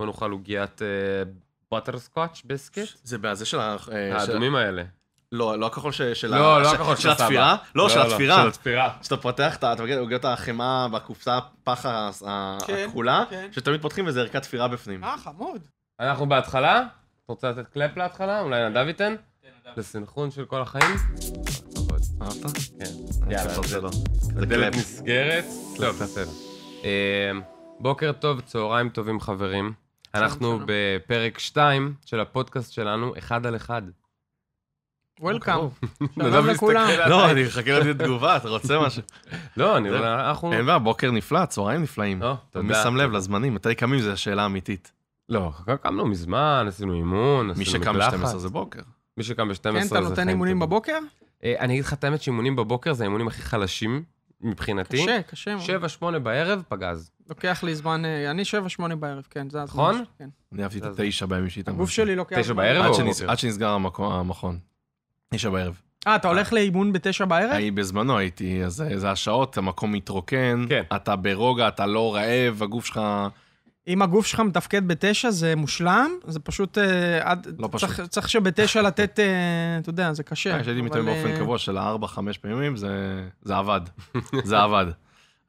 בוא נאכל עוגיית בוטרסקוץ' ביסקיט. זה של האדומים האלה. לא הכחול של הכחול של התפירה? לא, של התפירה. של התפירה. שאתה פותח, אתה מגיע עוגיות החמאה בקופסה פח הכחולה, שתמיד פותחים וזה ערכת תפירה בפנים. חמוד. אנחנו בהתחלה. אתה רוצה לתת קלפ להתחלה? אולי נדב ייתן? לסנכרון של כל החיים. אהבת? כן. יאללה, זה דלת נסגרת. טוב, בסדר. בוקר טוב, צהריים טובים חברים. אנחנו בפרק 2 של הפודקאסט שלנו, אחד על אחד. וולקאם. שלום לכולם. לא, אני מחכה לזה תגובה, אתה רוצה משהו? לא, אנחנו... אין בה, בוקר נפלא, צהריים נפלאים. תודה. מי שם לב לזמנים, מתי קמים זה השאלה האמיתית. לא, קמנו מזמן, עשינו אימון, מי עשינו שקם מקלחת. ב-12 זה בוקר. מי שקם ב-12 זה כן, אתה נותן אימונים בבוקר? אני אגיד לך את האמת שאימונים בבוקר זה האימונים הכי חלשים מבחינתי. קשה. 7-8 בערב, פגז. לוקח לי זמן, אני 7-8 בערב, כן, זה הזמן. נכון? כן. אני אהבתי את 9 בימים שאיתם. הגוף שלי לוקח... 9 בערב או בוקר? עד שנסגר המכון. 9 בערב. אתה הולך לאימון ב-9 בערב? בזמנו הייתי, אז זה השעות, המקום מתרוקן, אתה ברוגע, אתה לא רעב, הגוף שלך... אם הגוף שלך מתפקד ב-9 זה מושלם, זה פשוט... לא פשוט. צריך שב-9 לתת, אתה יודע, זה קשה. כשהייתי מתאמן באופן קבוע של 4-5 פעמים, זה עבד. זה עבד.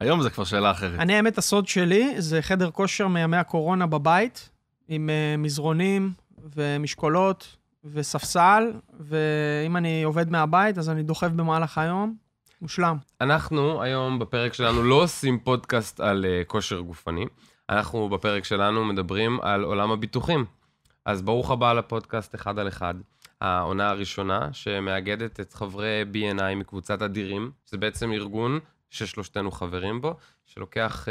היום זה כבר שאלה אחרת. אני, האמת, הסוד שלי זה חדר כושר מימי הקורונה בבית, עם מזרונים ומשקולות וספסל, ואם אני עובד מהבית, אז אני דוחף במהלך היום. מושלם. אנחנו היום בפרק שלנו לא עושים פודקאסט על כושר גופני, אנחנו בפרק שלנו מדברים על עולם הביטוחים. אז ברוך הבא לפודקאסט אחד על אחד, העונה הראשונה שמאגדת את חברי B&I מקבוצת אדירים, שזה בעצם ארגון ששלושתנו חברים בו, שלוקח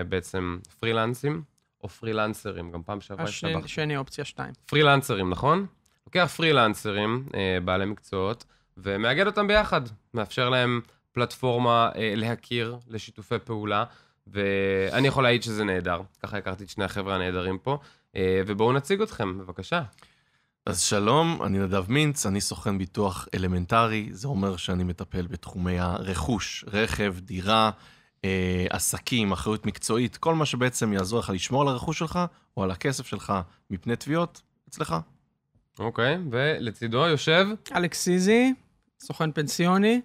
בעצם פרילנסים או פרילנסרים, גם פעם שעברה הסתבכתי. שני אופציה 2. פרילנסרים, נכון? לוקח פרילנסרים, בעלי מקצועות, ומאגד אותם ביחד, מאפשר להם פלטפורמה להכיר לשיתופי פעולה, ואני יכול להעיד שזה נהדר. ככה הכרתי את שני החבר'ה הנהדרים פה, ובואו נציג אתכם, בבקשה. אז שלום, אני נדב מינץ, אני סוכן ביטוח אלמנטרי, זה אומר שאני מטפל בתחומי הרכוש, רכב, דירה, עסקים, אחריות מקצועית, כל מה שבעצם יעזור לך לשמור על הרכוש שלך, או על הכסף שלך מפני תביעות, אצלך. אוקיי, ולצידו יושב? אלכס סיזי, סוכן פנסיוני.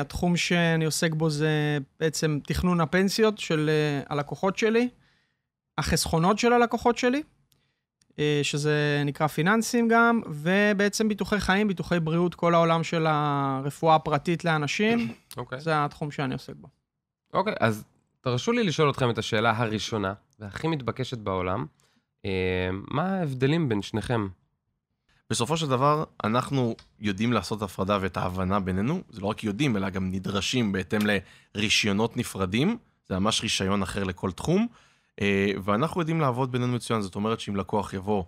התחום שאני עוסק בו זה בעצם תכנון הפנסיות של הלקוחות שלי, החסכונות של הלקוחות שלי, שזה נקרא פיננסים גם, ובעצם ביטוחי חיים, ביטוחי בריאות, כל העולם של הרפואה הפרטית לאנשים, זה התחום שאני עוסק בו. אוקיי, אז תרשו לי לשאול אתכם את השאלה הראשונה, והכי מתבקשת בעולם, מה ההבדלים בין שניכם? בסופו של דבר, אנחנו יודעים לעשות הפרדה ואת ההבנה בינינו, זה לא רק יודעים, אלא גם נדרשים בהתאם לרישיונות נפרדים, זה ממש רישיון אחר לכל תחום, ואנחנו יודעים לעבוד בינינו מצוין, זאת אומרת שאם לקוח יבוא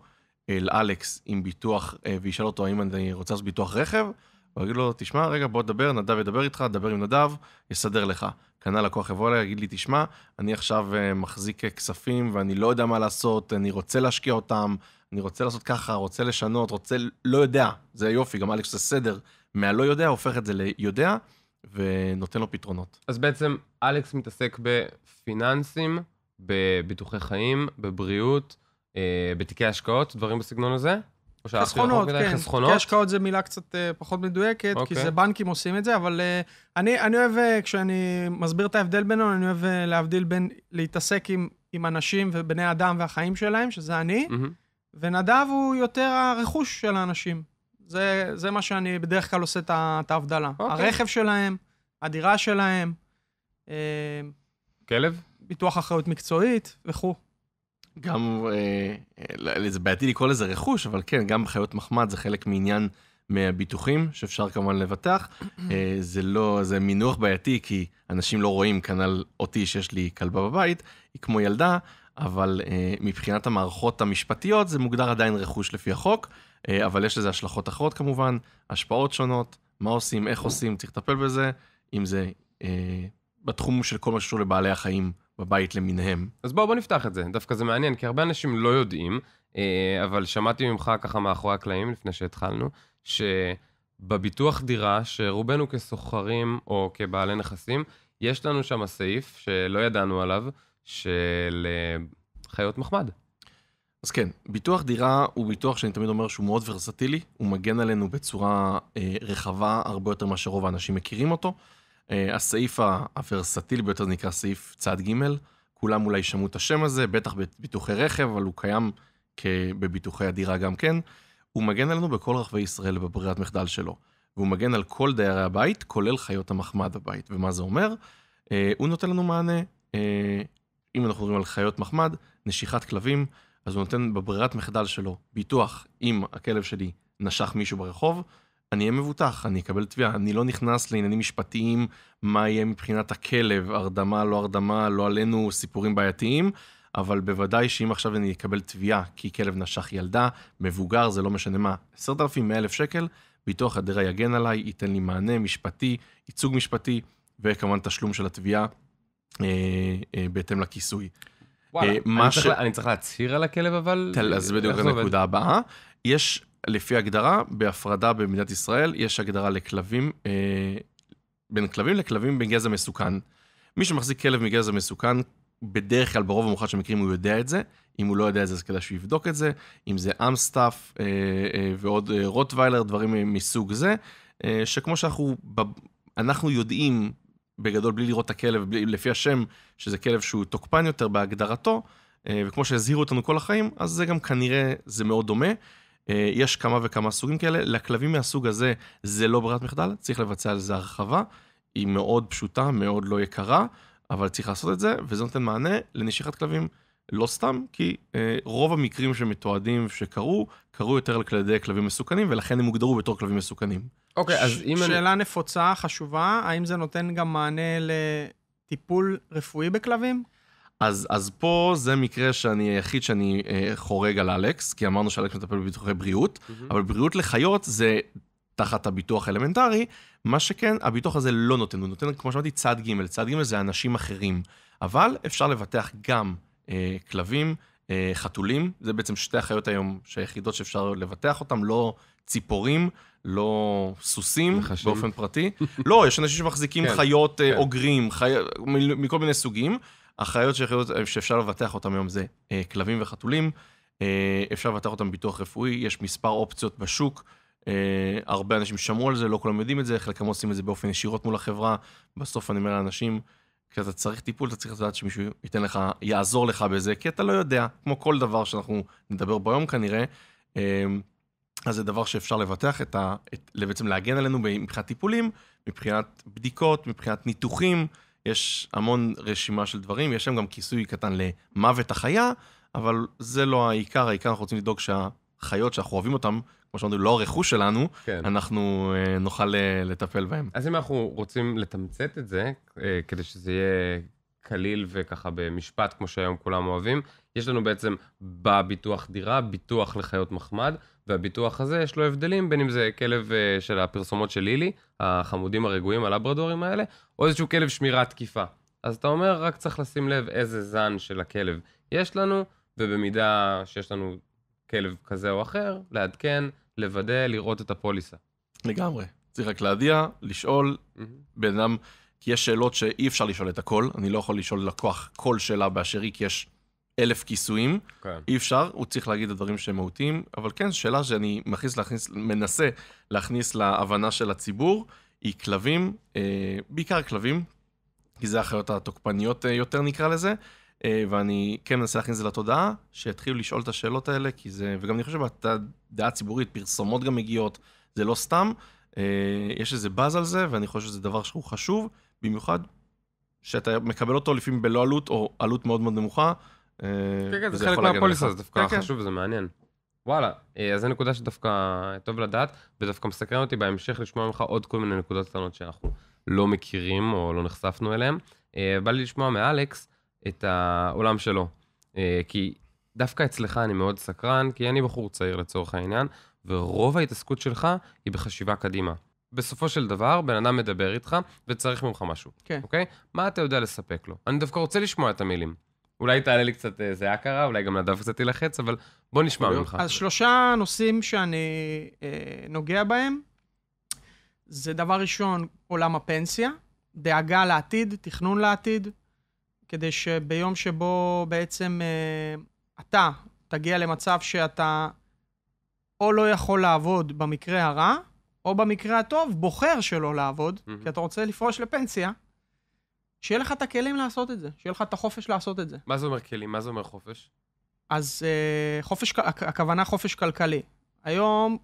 אל אלכס עם ביטוח, וישאל אותו האם אני רוצה לעשות ביטוח רכב, הוא יגיד לו, תשמע, רגע, בוא תדבר, נדב ידבר איתך, דבר עם נדב, יסדר לך. כנ"ל לקוח יבוא אליי, יגיד לי, תשמע, אני עכשיו מחזיק כספים, ואני לא יודע מה לעשות, אני רוצה להשקיע אותם, אני רוצה לעשות ככה, רוצה לשנות, לא יודע, זה יופי, גם אלכס זה סדר, מהלא יודע, הופך את זה ליודע, ונותן לו פתרונות. אז בעצם אלכס מתעסק בפיננסים, בביטוחי חיים, בבריאות, בתיקי השקעות, דברים בסגנון הזה? חסכונות, כן. תיקי השקעות זה מילה קצת פחות מדויקת, כי זה בנקים עושים את זה, אבל אני אוהב, כשאני מסביר את ההבדל בינינו, אני אוהב להבדיל בין להתעסק עם אנשים ובני אדם והחיים שלהם, שזה אני, ונדב הוא יותר הרכוש של האנשים. זה מה שאני בדרך כלל עושה את ההבדלה. הרכב שלהם, הדירה שלהם, כלב? ביטוח אחריות מקצועית וכו'. גם, זה בעייתי לקרוא לזה רכוש, אבל כן, גם חיות מחמד זה חלק מעניין מהביטוחים, שאפשר כמובן לבטח. זה מינוח בעייתי, כי אנשים לא רואים כנ"ל אותי שיש לי כלבה בבית, היא כמו ילדה, אבל מבחינת המערכות המשפטיות זה מוגדר עדיין רכוש לפי החוק, אבל יש לזה השלכות אחרות כמובן, השפעות שונות, מה עושים, איך עושים, צריך לטפל בזה, אם זה בתחום של כל מה שקשור לבעלי החיים בבית למיניהם. אז בואו נפתח את זה, דווקא זה מעניין, כי הרבה אנשים לא יודעים, אבל שמעתי ממך ככה מאחורי הקלעים לפני שהתחלנו, שבביטוח דירה, שרובנו כסוחרים או כבעלי נכסים, יש לנו שם סעיף שלא ידענו עליו, של חיות מחמד. אז כן, ביטוח דירה הוא ביטוח שאני תמיד אומר שהוא מאוד ורסטילי, הוא מגן עלינו בצורה רחבה הרבה יותר מאשר רוב האנשים מכירים אותו. הסעיף הוורסטילי ביותר נקרא סעיף צד ג', כולם אולי שמעו את השם הזה, בטח בביטוחי רכב, אבל הוא קיים בביטוחי הדירה גם כן. הוא מגן עלינו בכל רחבי ישראל בברירת מחדל שלו, והוא מגן על כל דיירי הבית, כולל חיות המחמד בבית. ומה זה אומר? הוא נותן לנו מענה, אם אנחנו מדברים על חיות מחמד, נשיכת כלבים, אז הוא נותן בברירת מחדל שלו ביטוח, אם הכלב שלי נשך מישהו ברחוב, אני אהיה מבוטח, אני אקבל תביעה, אני לא נכנס לעניינים משפטיים, מה יהיה מבחינת הכלב, הרדמה, לא עלינו סיפורים בעייתיים, אבל בוודאי שאם עכשיו אני אקבל תביעה, כי כלב נשך ילדה, מבוגר, זה לא משנה מה, 10,000, 100,000 שקל, ביטוח הדירה יגן עליי, ייתן לי מענה משפטי, ייצוג משפטי, וכמובן תשלום של התביעה, בהתאם לכיסוי. וואלה, אני צריך להצהיר על הכלב, אבל... אז בדיוק הנקודה הבאה. יש, לפי הגדרה, בהפרדה במדינת ישראל, יש הגדרה לכלבים, בין כלבים לכלבים בגזע מסוכן. מי שמחזיק כלב מגזע מסוכן, בדרך כלל ברוב המוחלט שמכירים הוא יודע את זה, אם הוא לא יודע את זה, אז כדאי שהוא יבדוק את זה, אם זה אמסטאף ועוד רוטוויילר, דברים מסוג זה, שכמו שאנחנו יודעים, בגדול בלי לראות את הכלב, לפי השם, שזה כלב שהוא תוקפן יותר בהגדרתו, וכמו שהזהירו אותנו כל החיים, אז זה גם כנראה, זה מאוד דומה. יש כמה וכמה סוגים כאלה, לכלבים מהסוג הזה, זה לא ברירת מחדל, צריך לבצע על זה הרחבה, היא מאוד פשוטה, מאוד לא יקרה, אבל צריך לעשות את זה, וזה נותן מענה לנשיכת כלבים, לא סתם, כי רוב המקרים שמתועדים שקרו, קרו יותר על ידי כלבים מסוכנים, ולכן הם הוגדרו בתור כלבים מסוכנים. אוקיי, אז אם שאלה נפוצה, חשובה, האם זה נותן גם מענה לטיפול רפואי בכלבים? אז פה זה מקרה היחיד שאני חורג על אלכס, כי אמרנו שאלכס מטפל בביטוחי בריאות, אבל בריאות לחיות זה תחת הביטוח האלמנטרי, מה שכן, הביטוח הזה לא נותן, הוא נותן, כמו שאמרתי, צד ג', צד ג' זה אנשים אחרים, אבל אפשר לבטח גם כלבים, חתולים, זה בעצם שתי החיות היום שהיחידות שאפשר לבטח אותם, לא ציפורים, לא סוסים באופן פרטי. לא, יש אנשים שמחזיקים חיות אוגרים, מכל מיני סוגים. החיות שאפשר לבטח אותם היום זה כלבים וחתולים. אפשר לבטח אותם בביטוח רפואי, יש מספר אופציות בשוק. הרבה אנשים שמעו על זה, לא כולם יודעים את זה, חלקם עושים את זה באופן ישירות מול החברה. בסוף אני אומר לאנשים, כשאתה צריך טיפול, אתה צריך לדעת שמישהו ייתן לך, יעזור לך בזה, כי אתה לא יודע, כמו כל דבר שאנחנו נדבר בו היום כנראה, אז זה דבר שאפשר לבטח, בעצם להגן עלינו מבחינת טיפולים, מבחינת בדיקות, מבחינת ניתוחים, יש המון רשימה של דברים, יש שם גם כיסוי קטן למוות החיה, אבל זה לא העיקר, אנחנו רוצים לדאוג שהחיות שאנחנו אוהבים אותן, כמו שאמרנו, לא הרכוש שלנו, אנחנו נוכל לטפל בהם. אז אם אנחנו רוצים לתמצת את זה, כדי שזה יהיה קליל וככה במשפט, כמו שהיום כולם אוהבים, יש לנו בעצם בביטוח דירה, ביטוח לחיות מחמד, והביטוח הזה יש לו הבדלים, בין אם זה כלב של הפרסומות של לילי, החמודים הרגועים, הלברדורים האלה, או איזשהו כלב שמירה תקיפה. אז אתה אומר, רק צריך לשים לב איזה זן של הכלב יש לנו, ובמידה שיש לנו כלב כזה או אחר, לעדכן, לוודא, לראות את הפוליסה. לגמרי. צריך רק להדיע, לשאול, בן אדם, כי יש שאלות שאי אפשר לשאול את הכל, אני לא יכול לשאול לקוח כל שאלה באשר היא, כי יש 1,000 כיסויים, אי אפשר, הוא צריך להגיד את הדברים שהם מהותיים, אבל כן, שאלה שאני מנסה להכניס להבנה של הציבור, היא כלבים, בעיקר כלבים, כי זה החיות התוקפניות יותר נקרא לזה, ואני כן מנסה להכניס את זה לתודעה, שיתחילו לשאול את השאלות האלה, כי זה, וגם אני חושב דעה ציבורית, פרסומות גם מגיעות, זה לא סתם, יש איזה באז על זה, ואני חושב שזה דבר שהוא חשוב, במיוחד שאתה מקבל אותו לפעמים בלא עלות, או עלות מאוד מאוד נמוכה, כן, זה חלק מהפוליסה, זה דווקא חשוב וזה מעניין. וואלה, אז זו נקודה שדווקא טוב לדעת, ודווקא מסקרן אותי בהמשך לשמוע ממך עוד כל מיני נקודות קטנות שאנחנו לא מכירים או לא נחשפנו אליהם. בא לי לשמוע מאלכס את העולם שלו, כי דווקא אצלך אני מאוד סקרן, כי אני בחור צעיר לצורך העניין, ורוב ההתעסקות שלך היא בחשיבה קדימה. בסופו של דבר, בן אדם מדבר איתך וצריך ממך משהו, אוקיי? מה אתה יודע לספק לו? אני דווקא רוצה לשמוע את המילים. אולי תעלה לי קצת זה הכרה, אולי גם נדב קצת ילחץ, אבל בוא נשמע ממך. אז 3 נושאים שאני נוגע בהם, זה דבר ראשון, עולם הפנסיה, דאגה לעתיד, תכנון לעתיד, כדי שביום שבו בעצם אתה תגיע למצב שאתה או לא יכול לעבוד במקרה הרע, או במקרה הטוב, בוחר שלא לעבוד, כי אתה רוצה לפרוש לפנסיה, שיהיה לך את הכלים לעשות את זה, שיהיה לך את החופש לעשות את זה. מה זה אומר כלים? מה זה אומר חופש? אז הכוונה חופש כלכלי. היום,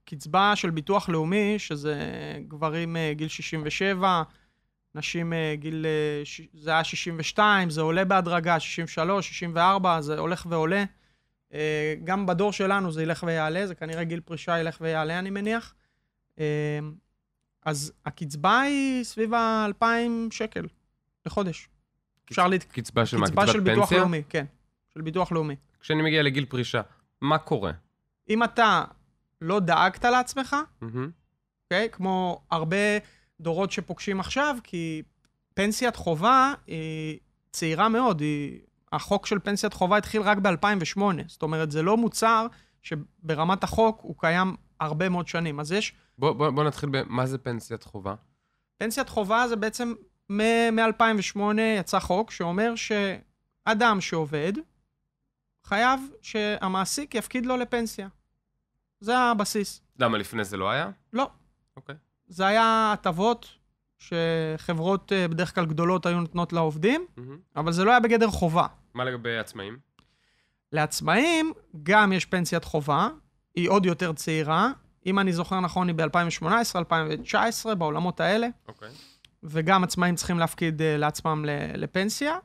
קצבה של ביטוח לאומי, שזה גברים גיל 67, נשים גיל, זה היה 62, זה עולה בהדרגה, 63, 64, זה הולך ועולה. גם בדור שלנו זה ילך ויעלה, זה כנראה גיל פרישה ילך ויעלה, אני מניח. אז הקצבה היא סביב 2,000 שקל לחודש. קצבה של מה? קצבה של ביטוח לאומי, כן. של ביטוח לאומי. כשאני מגיע לגיל פרישה, מה קורה? אם אתה לא דאגת לעצמך, אוקיי? כמו הרבה דורות שפוגשים עכשיו, כי פנסיית חובה היא צעירה מאוד, החוק של פנסיית חובה התחיל רק ב-2008, זאת אומרת, זה לא מוצר שברמת החוק הוא קיים הרבה מאוד שנים, אז יש... בוא נתחיל במה זה פנסיית חובה? פנסיית חובה זה בעצם, מ-2008 יצא חוק שאומר שאדם שעובד, חייב שהמעסיק יפקיד לו לפנסיה. זה הבסיס. למה לפני זה לא היה? לא. אוקיי. זה היה הטבות שחברות בדרך כלל גדולות היו נותנות לעובדים, אבל זה לא היה בגדר חובה. מה לגבי עצמאים? לעצמאים גם יש פנסיית חובה, היא עוד יותר צעירה, אם אני זוכר נכון היא ב-2018, 2019, בעולמות האלה. אוקיי. וגם עצמאים צריכים להפקיד לעצמם לפנסיה,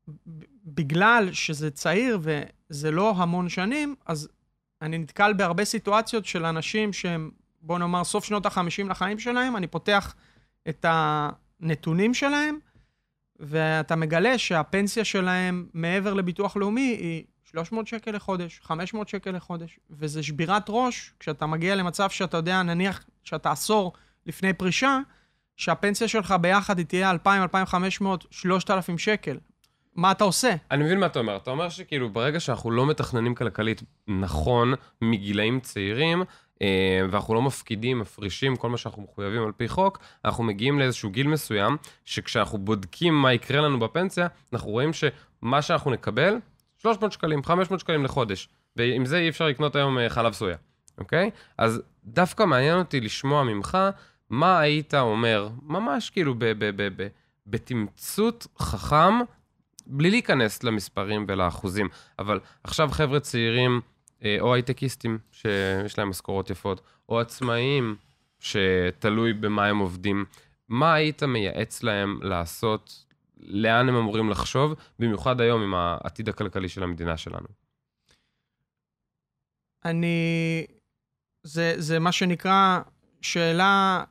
ובגלל שזה צעיר וזה לא המון שנים, אז אני נתקל בהרבה סיטואציות של אנשים שהם, בוא נאמר, סוף שנות ה-50 לחיים שלהם, אני פותח את הנתונים שלהם, ואתה מגלה שהפנסיה שלהם מעבר לביטוח לאומי היא 300 שקל לחודש, 500 שקל לחודש, וזה שבירת ראש כשאתה מגיע למצב שאתה יודע, נניח שאתה עשור לפני פרישה, שהפנסיה שלך ביחד היא תהיה 2,000, 2,500, 3,000 שקל. מה אתה עושה? אני מבין מה אתה אומר. אתה אומר שכאילו ברגע שאנחנו לא מתכננים כלכלית נכון מגילאים צעירים, ואנחנו לא מפקידים, מפרישים, כל מה שאנחנו מחויבים על פי חוק, אנחנו מגיעים לאיזשהו גיל מסוים, שכשאנחנו בודקים מה יקרה לנו בפנסיה, אנחנו רואים שמה שאנחנו נקבל, 300 שקלים, 500 שקלים לחודש, ועם זה אי אפשר לקנות היום חלב סויה, אוקיי? אז דווקא מעניין אותי לשמוע ממך, מה היית אומר, ממש כאילו בתמצות חכם, בלי להיכנס למספרים ולאחוזים, אבל עכשיו חבר'ה צעירים, או הייטקיסטים שיש להם משכורות יפות, או עצמאים שתלוי במה הם עובדים, מה היית מייעץ להם לעשות, לאן הם אמורים לחשוב, במיוחד היום עם העתיד הכלכלי של המדינה שלנו? זה מה שנקרא שאלה,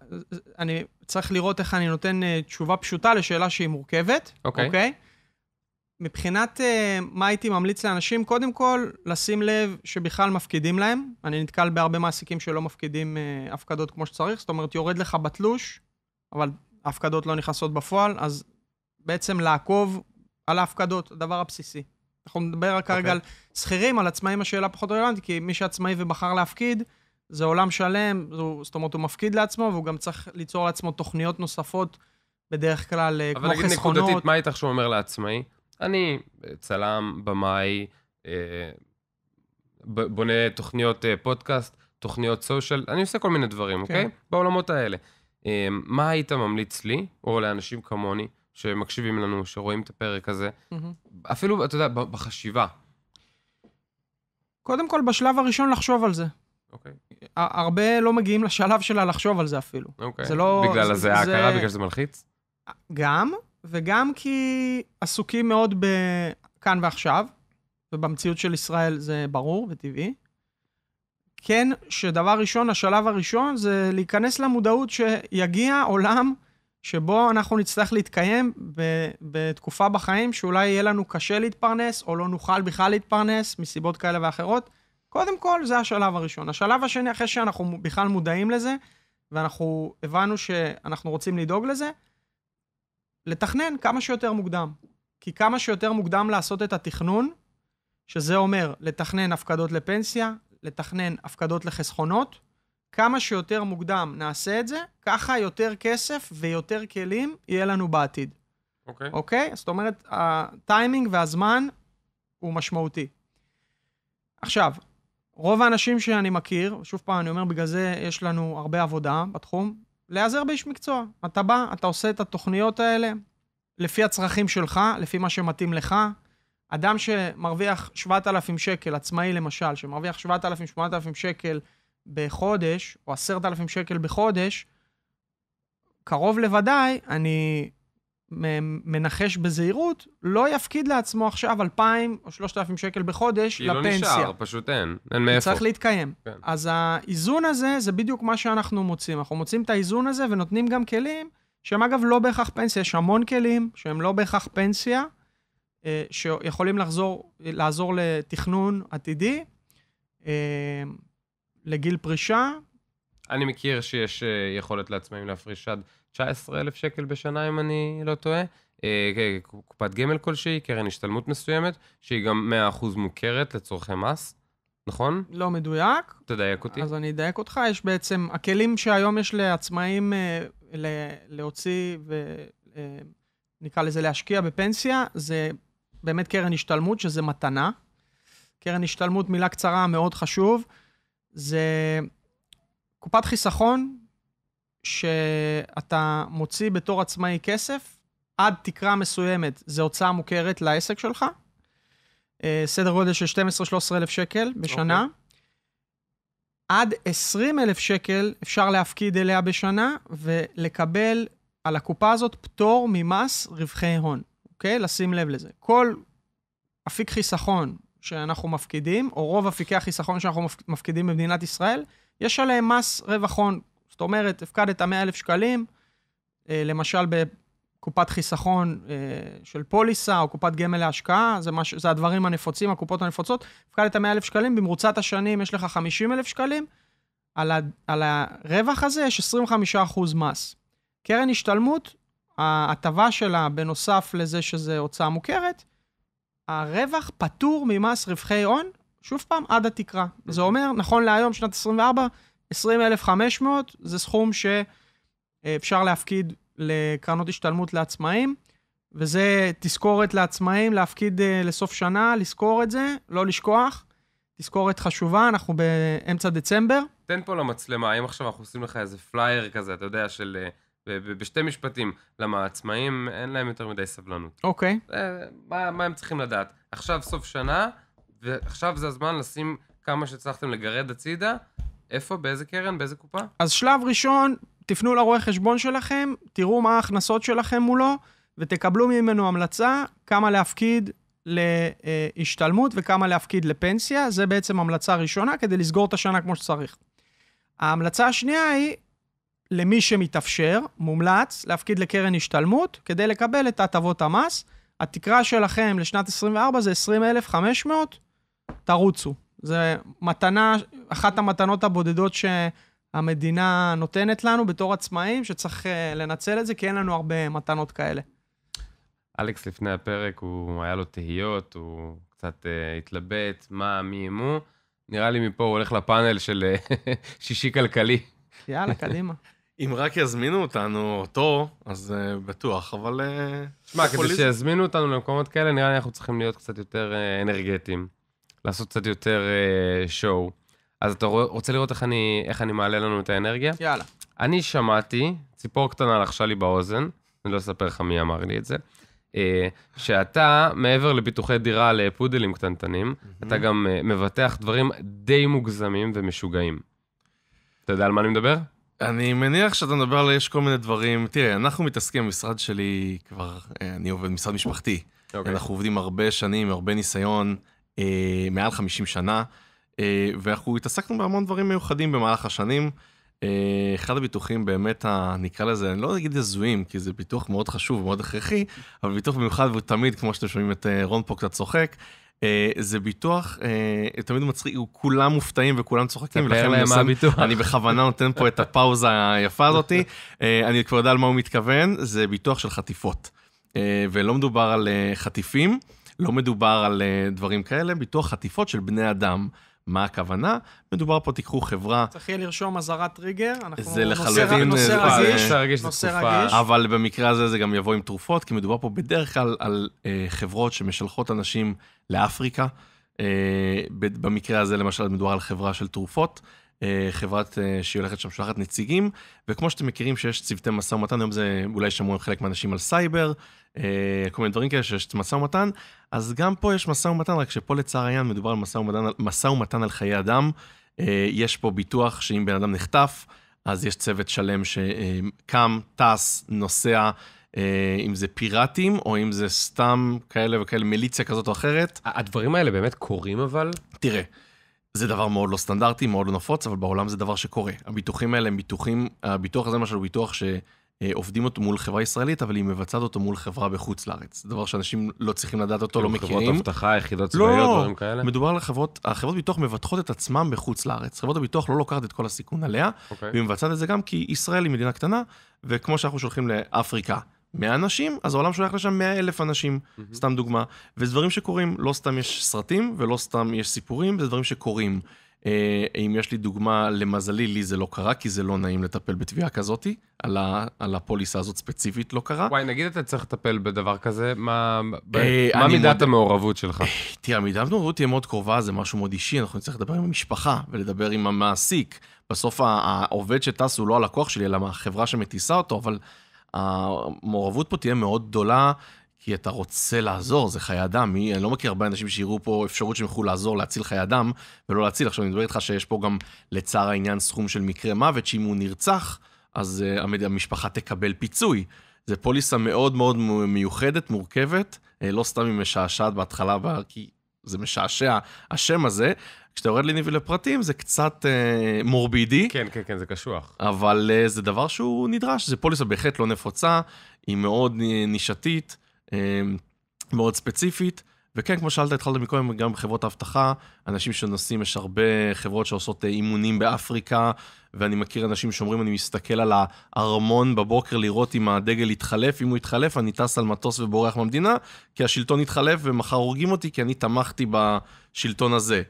אני צריך לראות איך אני נותן תשובה פשוטה לשאלה שהיא מורכבת, אוקיי? מבחינת מה הייתי ממליץ לאנשים, קודם כל, לשים לב שבכלל מפקידים להם. אני נתקל בהרבה מעסיקים שלא מפקידים הפקדות כמו שצריך, זאת אומרת, יורד לך בתלוש, אבל ההפקדות לא נכנסות בפועל, אז בעצם לעקוב על ההפקדות, הדבר הבסיסי. אנחנו נדבר כרגע על שכירים, על עצמאים השאלה פחות רלוונטית, כי מי שעצמאי ובחר להפקיד, זה עולם שלם, זאת אומרת, הוא מפקיד לעצמו, והוא גם צריך ליצור לעצמו תוכניות נוספות, בדרך כלל כמו חסכונות. אבל נגיד נקודתית, מה איתך שהוא אומר לעצמאי? אני צלם, במאי, בונה תוכניות פודקאסט, תוכניות סושיאל, אני עושה כל מיני דברים, אוקיי? בעולמות האלה. מה היית ממליץ לי, או לאנשים כמוני, שמקשיבים לנו, שרואים את הפרק הזה, אפילו, אתה יודע, בחשיבה? קודם כל, בשלב הראשון לחשוב על זה. אוקיי. הרבה לא מגיעים לשלב שלה לחשוב על זה אפילו. אוקיי. בגלל זה ההכרה, בגלל שזה מלחיץ? גם, וגם כי עסוקים מאוד בכאן ועכשיו, ובמציאות של ישראל זה ברור וטבעי. כן, שדבר ראשון, השלב הראשון, זה להיכנס למודעות שיגיע עולם שבו אנחנו נצטרך להתקיים בתקופה בחיים שאולי יהיה לנו קשה להתפרנס, או לא נוכל בכלל להתפרנס מסיבות כאלה ואחרות. קודם כל, זה השלב הראשון. השלב השני, אחרי שאנחנו בכלל מודעים לזה, ואנחנו הבנו שאנחנו רוצים לדאוג לזה, לתכנן כמה שיותר מוקדם. כי כמה שיותר מוקדם לעשות את התכנון, שזה אומר לתכנן הפקדות לפנסיה, לתכנן הפקדות לחסכונות, כמה שיותר מוקדם נעשה את זה, ככה יותר כסף ויותר כלים יהיה לנו בעתיד. אוקיי? זאת אומרת, הטיימינג והזמן הוא משמעותי. עכשיו, רוב האנשים שאני מכיר, שוב פעם אני אומר, בגלל זה יש לנו הרבה עבודה בתחום, להיעזר באיש מקצוע. אתה בא, אתה עושה את התוכניות האלה, לפי הצרכים שלך, לפי מה שמתאים לך. אדם שמרוויח 7,000 שקל, עצמאי למשל, שמרוויח 7,000-8,000 שקל בחודש, או 10,000 שקל בחודש, קרוב לוודאי, אני מנחש בזהירות, לא יפקיד לעצמו עכשיו 2,000 או 3,000 שקל בחודש לפנסיה. כי לא נשאר, פשוט אין מאיפה. צריך להתקיים. כן. אז האיזון הזה, זה בדיוק מה שאנחנו מוצאים. אנחנו מוצאים את האיזון הזה ונותנים גם כלים, שהם אגב לא בהכרח פנסיה, יש המון כלים שהם לא בהכרח פנסיה, שיכולים לעזור לתכנון עתידי, לגיל פרישה. אני מכיר שיש יכולת לעצמאים להפריש עד 19,000 שקל בשנה, אם אני לא טועה. קופת גמל כלשהי, קרן השתלמות מסוימת, שהיא גם 100% מוכרת לצורכי מס, נכון? לא מדויק. תדייק אותי. אז אני אדייק אותך. יש בעצם, הכלים שהיום יש לעצמאים להוציא ונקרא לזה להשקיע בפנסיה, זה באמת קרן השתלמות, שזה מתנה. קרן השתלמות, מילה קצרה, מאוד חשוב. זה קופת חיסכון, שאתה מוציא בתור עצמאי כסף, עד תקרה מסוימת, זה הוצאה מוכרת לעסק שלך, סדר גודל של 12,000-13,000 שקל בשנה, עד 20,000 שקל אפשר להפקיד אליה בשנה, ולקבל על הקופה הזאת פטור ממס רווחי הון, אוקיי? לשים לב לזה. כל אפיק חיסכון שאנחנו מפקידים, או רוב אפיקי החיסכון שאנחנו מפקידים במדינת ישראל, יש עליהם מס רווח הון. זאת אומרת, הפקדת 100,000 שקלים, למשל בקופת חיסכון של פוליסה, או קופת גמל להשקעה, זה הדברים הנפוצים, הקופות הנפוצות, הפקדת 100,000 שקלים, במרוצת השנים יש לך 50,000 שקלים, על הרווח הזה יש 25% מס. קרן השתלמות, ההטבה שלה בנוסף לזה שזה הוצאה מוכרת, הרווח פטור ממס רווחי הון, שוב פעם, עד התקרה. זה אומר, נכון להיום, שנת 24, 20,500, זה סכום שאפשר להפקיד לקרנות השתלמות לעצמאים, וזה תזכורת לעצמאים, להפקיד לסוף שנה, לזכור את זה, לא לשכוח. תזכורת חשובה, אנחנו באמצע דצמבר. תן פה למצלמה, האם עכשיו אנחנו עושים לך איזה פלייר כזה, אתה יודע, של בשתי משפטים, למה העצמאים אין להם יותר מדי סבלנות. אוקיי. מה הם צריכים לדעת? עכשיו סוף שנה, ועכשיו זה הזמן לשים כמה שהצלחתם לגרד הצידה, איפה, באיזה קרן, באיזה קופה? אז שלב ראשון, תפנו לרואה חשבון שלכם, תראו מה ההכנסות שלכם מולו, ותקבלו ממנו המלצה כמה להפקיד להשתלמות וכמה להפקיד לפנסיה. זה בעצם המלצה ראשונה, כדי לסגור את השנה כמו שצריך. ההמלצה השנייה היא, למי שמתאפשר, מומלץ, להפקיד לקרן השתלמות, כדי לקבל את הטבות המס. התקרה שלכם לשנת 24 זה 20,500, תרוצו. זה מתנה, אחת המתנות הבודדות שהמדינה נותנת לנו בתור עצמאים, שצריך לנצל את זה, כי אין לנו הרבה מתנות כאלה. אלכס לפני הפרק, הוא היה לו תהיות, הוא קצת התלבט, מי אמו. נראה לי מפה הוא הולך לפאנל של שישי כלכלי. יאללה, קדימה. אם רק יזמינו אותנו אותו, אז בטוח, אבל... שמע, כדי שיזמינו אותנו למקומות כאלה, נראה לי אנחנו צריכים להיות קצת יותר אנרגטיים. לעשות קצת יותר שואו. אז אתה רוצה לראות איך אני מעלה לנו את האנרגיה? יאללה. אני שמעתי, ציפור קטנה לחשה לי באוזן, אני לא אספר לך מי אמר לי את זה, שאתה, מעבר לביטוחי דירה לפודלים קטנטנים, אתה גם מבטח דברים די מוגזמים ומשוגעים. אתה יודע על מה אני מדבר? אני מניח שאתה מדבר על יש כל מיני דברים. תראה, אנחנו מתעסקים במשרד שלי כבר, אני עובד במשרד משפחתי. אנחנו עובדים הרבה שנים, הרבה ניסיון, מעל 50 שנה, ואנחנו התעסקנו בהמון דברים מיוחדים במהלך השנים. אחד הביטוחים באמת, נקרא לזה, אני לא אגיד הזויים, כי זה ביטוח מאוד חשוב, מאוד הכרחי, אבל ביטוח במיוחד ותמיד, כמו שאתם שומעים את רון פה קצת צוחק, זה ביטוח, תמיד מצחיק, כולם מופתעים וכולם צוחקים, תפר להם מה הביטוח. אני בכוונה נותן פה את הפאוזה היפה הזאת, אני כבר יודע על מה הוא מתכוון, זה ביטוח של חטיפות, ולא מדובר על חטיפים, לא מדובר על דברים כאלה, ביטוח חטיפות של בני אדם. מה הכוונה? מדובר פה, תיקחו חברה... צריך יהיה לרשום אזהרת טריגר, זה לחלוטין נושא רגיש, אבל במקרה הזה זה גם יבוא עם תרופות, כי מדובר פה בדרך כלל על חברות שמשלחות אנשים לאפריקה. במקרה הזה למשל מדובר על חברה של תרופות, חברת שהיא הולכת שם שלחת נציגים, וכמו שאתם מכירים שיש צוותי משא ומתן, היום זה אולי שמעו חלק מהאנשים על סייבר, כל מיני דברים כאלה שיש משא ומתן, אז גם פה יש משא ומתן, רק שפה לצער העניין מדובר על משא ומתן על חיי אדם, יש פה ביטוח שאם בן אדם נחטף, אז יש צוות שלם שקם, טס, נוסע, אם זה פיראטים, או אם זה סתם כאלה וכאלה, מיליציה כזאת או אחרת. הדברים האלה באמת קורים אבל? תראה, זה דבר מאוד לא סטנדרטי, מאוד לא נפוץ, אבל בעולם זה דבר שקורה. הביטוחים האלה הם ביטוחים, הביטוח הזה למשל הוא ביטוח שעובדים אותו מול חברה ישראלית, אבל היא מבצעת אותו מול חברה בחוץ לארץ. זה דבר שאנשים לא צריכים לדעת אותו, לא מכירים. חברות אבטחה, יחידות צבאיות, דברים כאלה? לא, מדובר על החברות ביטוח מבטחות את עצמם בחוץ לארץ. חברות הביטוח לא לוקחת את כל הסיכון עליה, והיא מבצעת את זה גם כי ישראל היא מדינה קטנה, וכמו שאנחנו שולחים לאפריקה 100 אנשים, אז העולם שולח לשם 100,000 אנשים, סתם דוגמה. וזה דברים שקורים, לא סתם יש סרטים, ולא סתם יש סיפורים, זה דברים שקורים. אם יש לי דוגמה, למזלי, לי זה לא קרה, כי זה לא נעים לטפל בתביעה כזאת, על הפוליסה הזאת ספציפית לא קרה. וואי, נגיד אתה צריך לטפל בדבר כזה, מה מידת המעורבות שלך? תראה, מידת המעורבות תהיה מאוד קרובה, זה משהו מאוד אישי, אנחנו נצטרך לדבר עם המשפחה, ולדבר עם המעסיק. בסוף העובד שטס הוא לא הלקוח שלי, אלא החברה שמטיסה אותו, אבל המעורבות פה תהיה מאוד גדולה, כי אתה רוצה לעזור, זה חיי אדם. אני לא מכיר הרבה אנשים שיראו פה אפשרות שהם יכולו לעזור, להציל חיי אדם, ולא להציל. עכשיו אני מדבר איתך שיש פה גם לצער העניין סכום של מקרה מוות, שאם הוא נרצח, אז המשפחה תקבל פיצוי. זה פוליסה מאוד מאוד מיוחדת, מורכבת, לא סתם היא משעשעת בהתחלה, כי זה משעשע השם הזה. כשאתה יורד לי לפרטים, זה קצת מורבידי. כן, כן, כן, זה קשוח. אבל זה דבר שהוא נדרש, זה פוליסה בהחלט לא נפוצה, היא מאוד נישתית, מאוד ספציפית, וכן, כמו שאלת, התחלת מקודם, גם בחברות האבטחה, אנשים שנוסעים, יש הרבה חברות שעושות אימונים באפריקה, ואני מכיר אנשים שאומרים, אני מסתכל על הארמון בבוקר לראות אם הדגל יתחלף, אם הוא יתחלף, אני טס על מטוס ובורח מהמדינה, כי השלטון יתחלף ומחר הורגים אותי, כי אני תמכתי בשלטון הזה.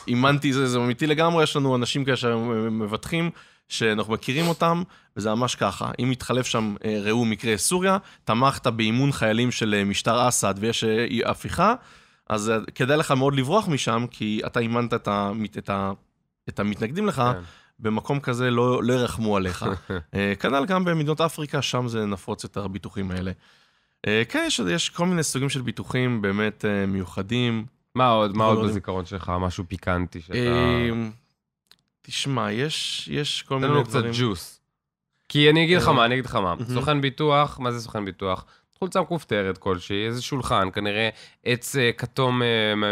אימנתי, זה אמיתי לגמרי, יש לנו אנשים כאלה שמבטחים, שאנחנו מכירים אותם, וזה ממש ככה. אם יתחלף שם, ראו מקרה סוריה, תמכת באימון חיילים של משטר אסד, ויש הפיכה, אז כדאי לך מאוד לברוח משם, כי אתה אימנת את המתנגדים לך, במקום כזה לא ירחמו עליך. כנ"ל גם במדינות אפריקה, שם זה נפוץ יותר הביטוחים האלה. כן, יש כל מיני סוגים של ביטוחים באמת מיוחדים. מה עוד בזיכרון שלך? משהו פיקנטי שאתה... תשמע, יש כל מיני דברים. תן לנו קצת ג'וס. כי אני אגיד לך מה, סוכן ביטוח, מה זה סוכן ביטוח? חולצה מכופתרת כלשהי, איזה שולחן, כנראה עץ כתום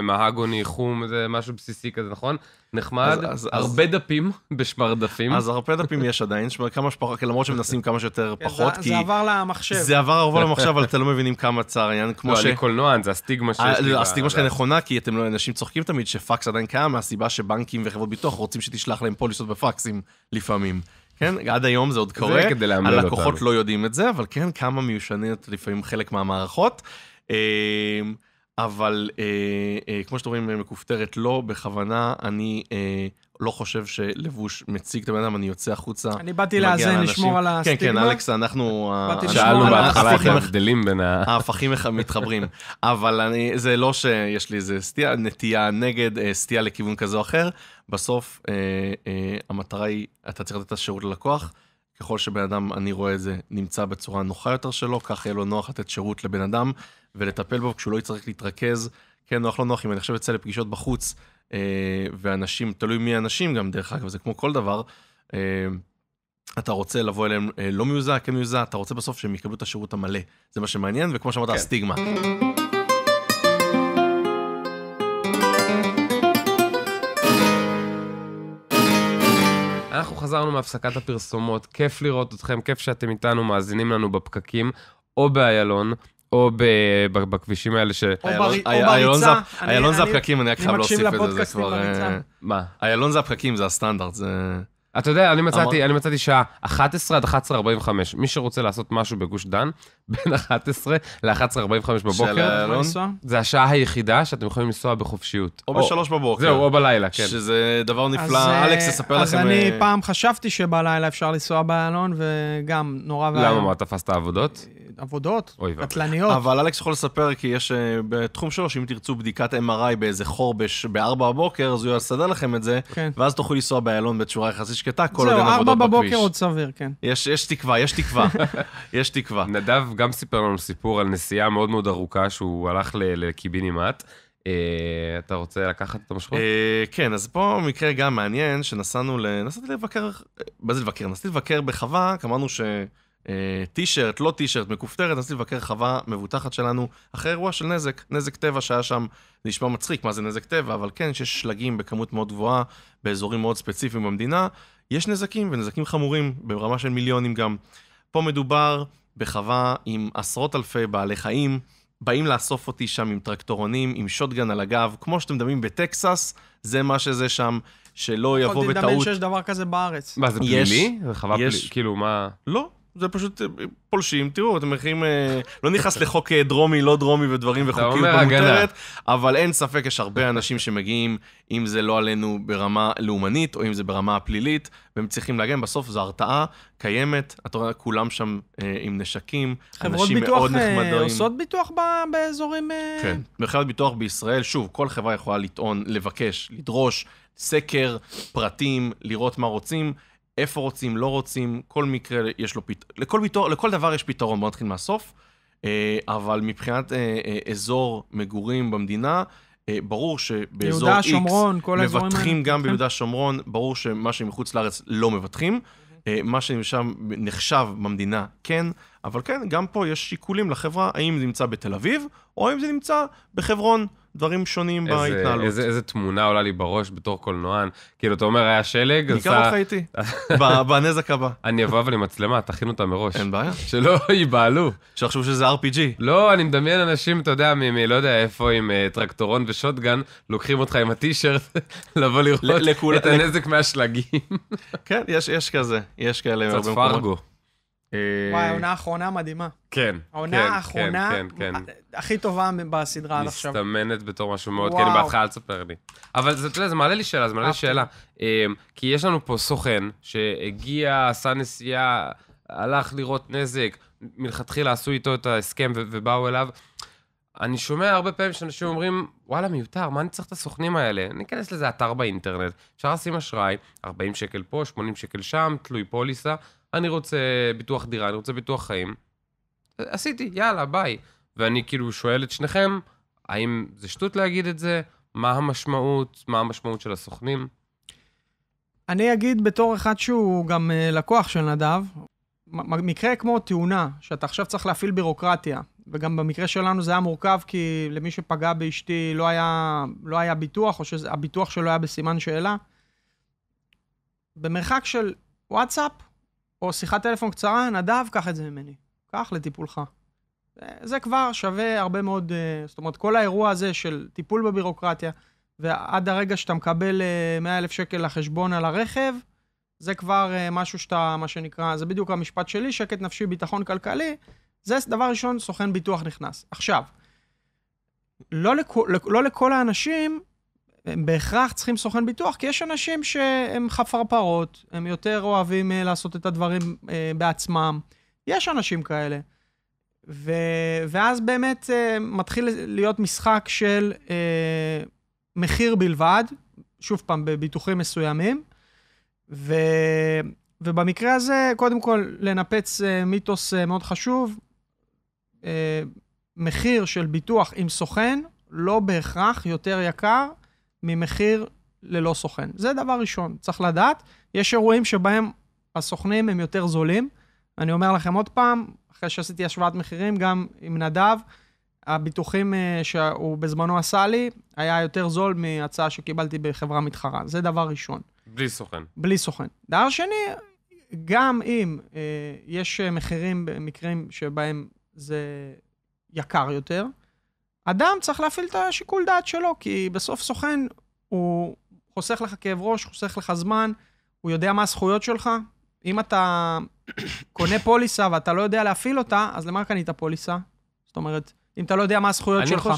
מהגוני, חום, זה משהו בסיסי כזה, נכון? נחמד, הרבה דפים בשמרדפים. אז הרבה דפים יש עדיין, כמה שפחות, למרות שמנסים כמה שיותר פחות, כי... זה עבר למחשב. זה עבר למחשב, אבל אתם לא מבינים כמה צער העניין, כמו לא, אני קולנוען, זה הסטיגמה שיש לי. הסטיגמה שלך נכונה, כי אתם לא, אנשים צוחקים תמיד שפקס עדיין קיים, מהסיבה שבנקים וחברות ביטוח רוצים שתשלח להם פוליסות בפקסים לפעמים. כן, עד היום זה עוד קורה, הלקוחות לא יודעים את זה, אבל כן, כמה מיושנת לפעמים חלק מהמערכות, אבל כמו שאתם רואים, מכופתרת לא, בכוונה, אני לא חושב שלבוש מציג את הבן אדם, אני יוצא החוצה. אני באתי לאזן, לשמור על הסטיגמה. כן, כן, אלכס, אנחנו... שאלנו בהתחלה איך ההבדלים בין ההפכים מתחברים, אבל זה לא שיש לי איזה סטייה, נטייה נגד, סטייה לכיוון כזה או אחר, בסוף המטרה היא, אתה צריך לתת את השירות ללקוח, ככל שבן אדם, אני רואה את זה, נמצא בצורה נוחה יותר שלו, כך יהיה לו נוח לתת שירות לבן אדם, ולטפל בו כשהוא לא יצטרך להתרכז, כן, נוח לא נוח, אם אני חושב יצא לפגישות בחוץ, ואנשים, תלוי מי האנשים גם דרך אגב, זה כמו כל דבר, אתה רוצה לבוא אליהם לא מיוזע, כן מיוזע, אתה רוצה בסוף שהם יקבלו את השירות המלא, זה מה שמעניין, וכמו שאמרת, הסטיגמה. אנחנו חזרנו מהפסקת הפרסומות, כיף לראות אתכם, כיף שאתם איתנו מאזינים לנו בפקקים, או באיילון, או בכבישים האלה ש... או בריצה. איילון זה הפקקים, אני רק חייב להוסיף את זה, זה כבר... מה? איילון זה הפקקים, זה הסטנדרט, זה... אתה יודע, אני מצאתי שעה 11 עד 11:45. מי שרוצה לעשות משהו בגוש דן, בין 11 ל-11:45 בבוקר, זה השעה היחידה שאתם יכולים לנסוע בחופשיות. או ב-3 בבוקר. זהו, או בלילה, כן. שזה דבר נפלא. אלכס, אספר לכם... אז אני פעם חשבתי שבלילה אפשר לנסוע באיילון, וגם נורא ואיום. למה, מה, תפסת עבודות? עבודות, קטלניות. אבל אלכס יכול לספר, כי יש בתחום שלו, שאם תרצו בדיקת MRI באיזה חור ב-4 בבוקר, אז הוא יסדר לכם את זה, ואז תוכלו לנסוע באיילון בצורה יחסית שקטה, כל עוד אין עבודות בכביש. 4 בבוקר עוד סביר, כן. יש תקווה, יש תקווה. יש תקווה. נדב גם סיפר לנו סיפור על נסיעה מאוד מאוד ארוכה, שהוא הלך לקיבינימט. אתה רוצה לקחת את המשכות? כן, אז פה מקרה גם מעניין, נסעתי לבקר בחווה, אמרנו ש... טישרט, לא טישרט, מכופתרת, נסתי לבקר חווה מבוטחת שלנו, אחרי אירוע של נזק טבע שהיה שם, זה נשמע מצחיק, מה זה נזק טבע, אבל כן, שיש שלגים בכמות מאוד גבוהה, באזורים מאוד ספציפיים במדינה, יש נזקים, ונזקים חמורים, ברמה של מיליונים גם. פה מדובר בחווה עם עשרות אלפי בעלי חיים, באים לאסוף אותי שם עם טרקטורונים, עם שוטגן על הגב, כמו שאתם מדמים בטקסס, זה מה שזה שם, שלא יבוא בטעות. יכולתי לדמיין שיש דבר כזה בארץ. מה, זה פלילי? זה חווה פלילי? כאילו, מה... לא. זה פשוט פולשים, תראו, אתם מכירים, לא נכנס לחוק דרומי, לא דרומי ודברים וחוקיות במותרת, אבל אין ספק, יש הרבה אנשים שמגיעים, אם זה לא עלינו ברמה לאומנית, או אם זה ברמה הפלילית, והם צריכים להגן, בסוף זו הרתעה קיימת, אתה רואה, כולם שם עם נשקים, אנשים מאוד נחמדים. חברות ביטוח עושות ביטוח באזורים... כן, בכלל ביטוח בישראל, שוב, כל חברה יכולה לטעון, לבקש, לדרוש, סקר, פרטים, לראות מה רוצים, איפה רוצים, לא רוצים, כל מקרה יש לו פתרון, לכל דבר יש פתרון, בוא נתחיל מהסוף, אבל מבחינת אזור מגורים במדינה, ברור שבאזור X מבטחים גם ביהודה שומרון, ברור שמה שמחוץ לארץ לא מבטחים, מה שנחשב במדינה כן, אבל כן, גם פה יש שיקולים לחברה, האם זה נמצא בתל אביב, או האם זה נמצא בחברון, דברים שונים בהתנהלות. איזה תמונה עולה לי בראש בתור קולנוען. כאילו, אתה אומר, היה שלג, ניקח אותך איתי, בנזק הבא. אני אבוא אבל עם מצלמה, תכין אותה מראש. אין בעיה. שלא ייבעלו. שחשוב שזה RPG. לא, אני מדמיין אנשים, אתה יודע, לא יודע איפה, עם טרקטורון ושוטגן, לוקחים אותך עם הטישרט, לבוא לראות את הנזק מהשלגים. כן, יש כזה. יש כאלה. קצת פרגו. וואי, העונה האחרונה מדהימה. כן. העונה האחרונה הכי טובה בסדרה עד עכשיו. מסתמנת בתור משהו מאוד, כי אני בהתחלה אל תספר לי. אבל זה מעלה לי שאלה, כי יש לנו פה סוכן שהגיע, עשה נסיעה, הלך לראות נזק, מלכתחילה עשו איתו את ההסכם ובאו אליו. אני שומע הרבה פעמים שאנשים אומרים, וואלה מיותר, מה אני צריך את הסוכנים האלה? ניכנס לזה אתר באינטרנט, אפשר לשים אשראי, 40 שקל פה, 80 שקל שם, תלוי פוליסה, אני רוצה ביטוח דירה, אני רוצה ביטוח חיים. עשיתי, יאללה, ביי. ואני כאילו שואל את שניכם, האם זה שטות להגיד את זה? מה המשמעות של הסוכנים? אני אגיד בתור אחד שהוא גם לקוח של נדב, מקרה כמו תאונה, שאתה עכשיו צריך להפעיל בירוקרטיה, וגם במקרה שלנו זה היה מורכב, כי למי שפגע באשתי לא היה ביטוח, או שהביטוח שלו היה בסימן שאלה. במרחק של וואטסאפ, או שיחת טלפון קצרה, נדב, קח את זה ממני. קח לטיפולך. זה כבר שווה הרבה מאוד, זאת אומרת, כל האירוע הזה של טיפול בבירוקרטיה, ועד הרגע שאתה מקבל 100,000 שקל לחשבון על הרכב, זה כבר משהו שאתה, מה שנקרא, זה בדיוק המשפט שלי, שקט נפשי, ביטחון כלכלי, זה דבר ראשון, סוכן ביטוח נכנס. עכשיו, לא לכל האנשים, הם בהכרח צריכים סוכן ביטוח, כי יש אנשים שהם חפרפרות, הם יותר אוהבים לעשות את הדברים בעצמם. יש אנשים כאלה. ואז באמת מתחיל להיות משחק של מחיר בלבד, שוב פעם, בביטוחים מסוימים, ובמקרה הזה, קודם כל, לנפץ מיתוס מאוד חשוב, מחיר של ביטוח עם סוכן, לא בהכרח יותר יקר, ממחיר ללא סוכן. זה דבר ראשון, צריך לדעת. יש אירועים שבהם הסוכנים הם יותר זולים. אני אומר לכם עוד פעם, אחרי שעשיתי השוואת מחירים, גם עם נדב, הביטוחים שהוא בזמנו עשה לי, היה יותר זול מהצעה שקיבלתי בחברה מתחרה. זה דבר ראשון. בלי סוכן. בלי סוכן. דבר שני, גם אם יש מחירים במקרים שבהם זה יקר יותר, אדם צריך להפעיל את השיקול דעת שלו, כי בסוף סוכן הוא חוסך לך כאב ראש, חוסך לך זמן, הוא יודע מה הזכויות שלך. אם אתה קונה פוליסה ואתה לא יודע להפעיל אותה, אז למה קנית פוליסה? זאת אומרת, אם אתה לא יודע מה הזכויות שלך.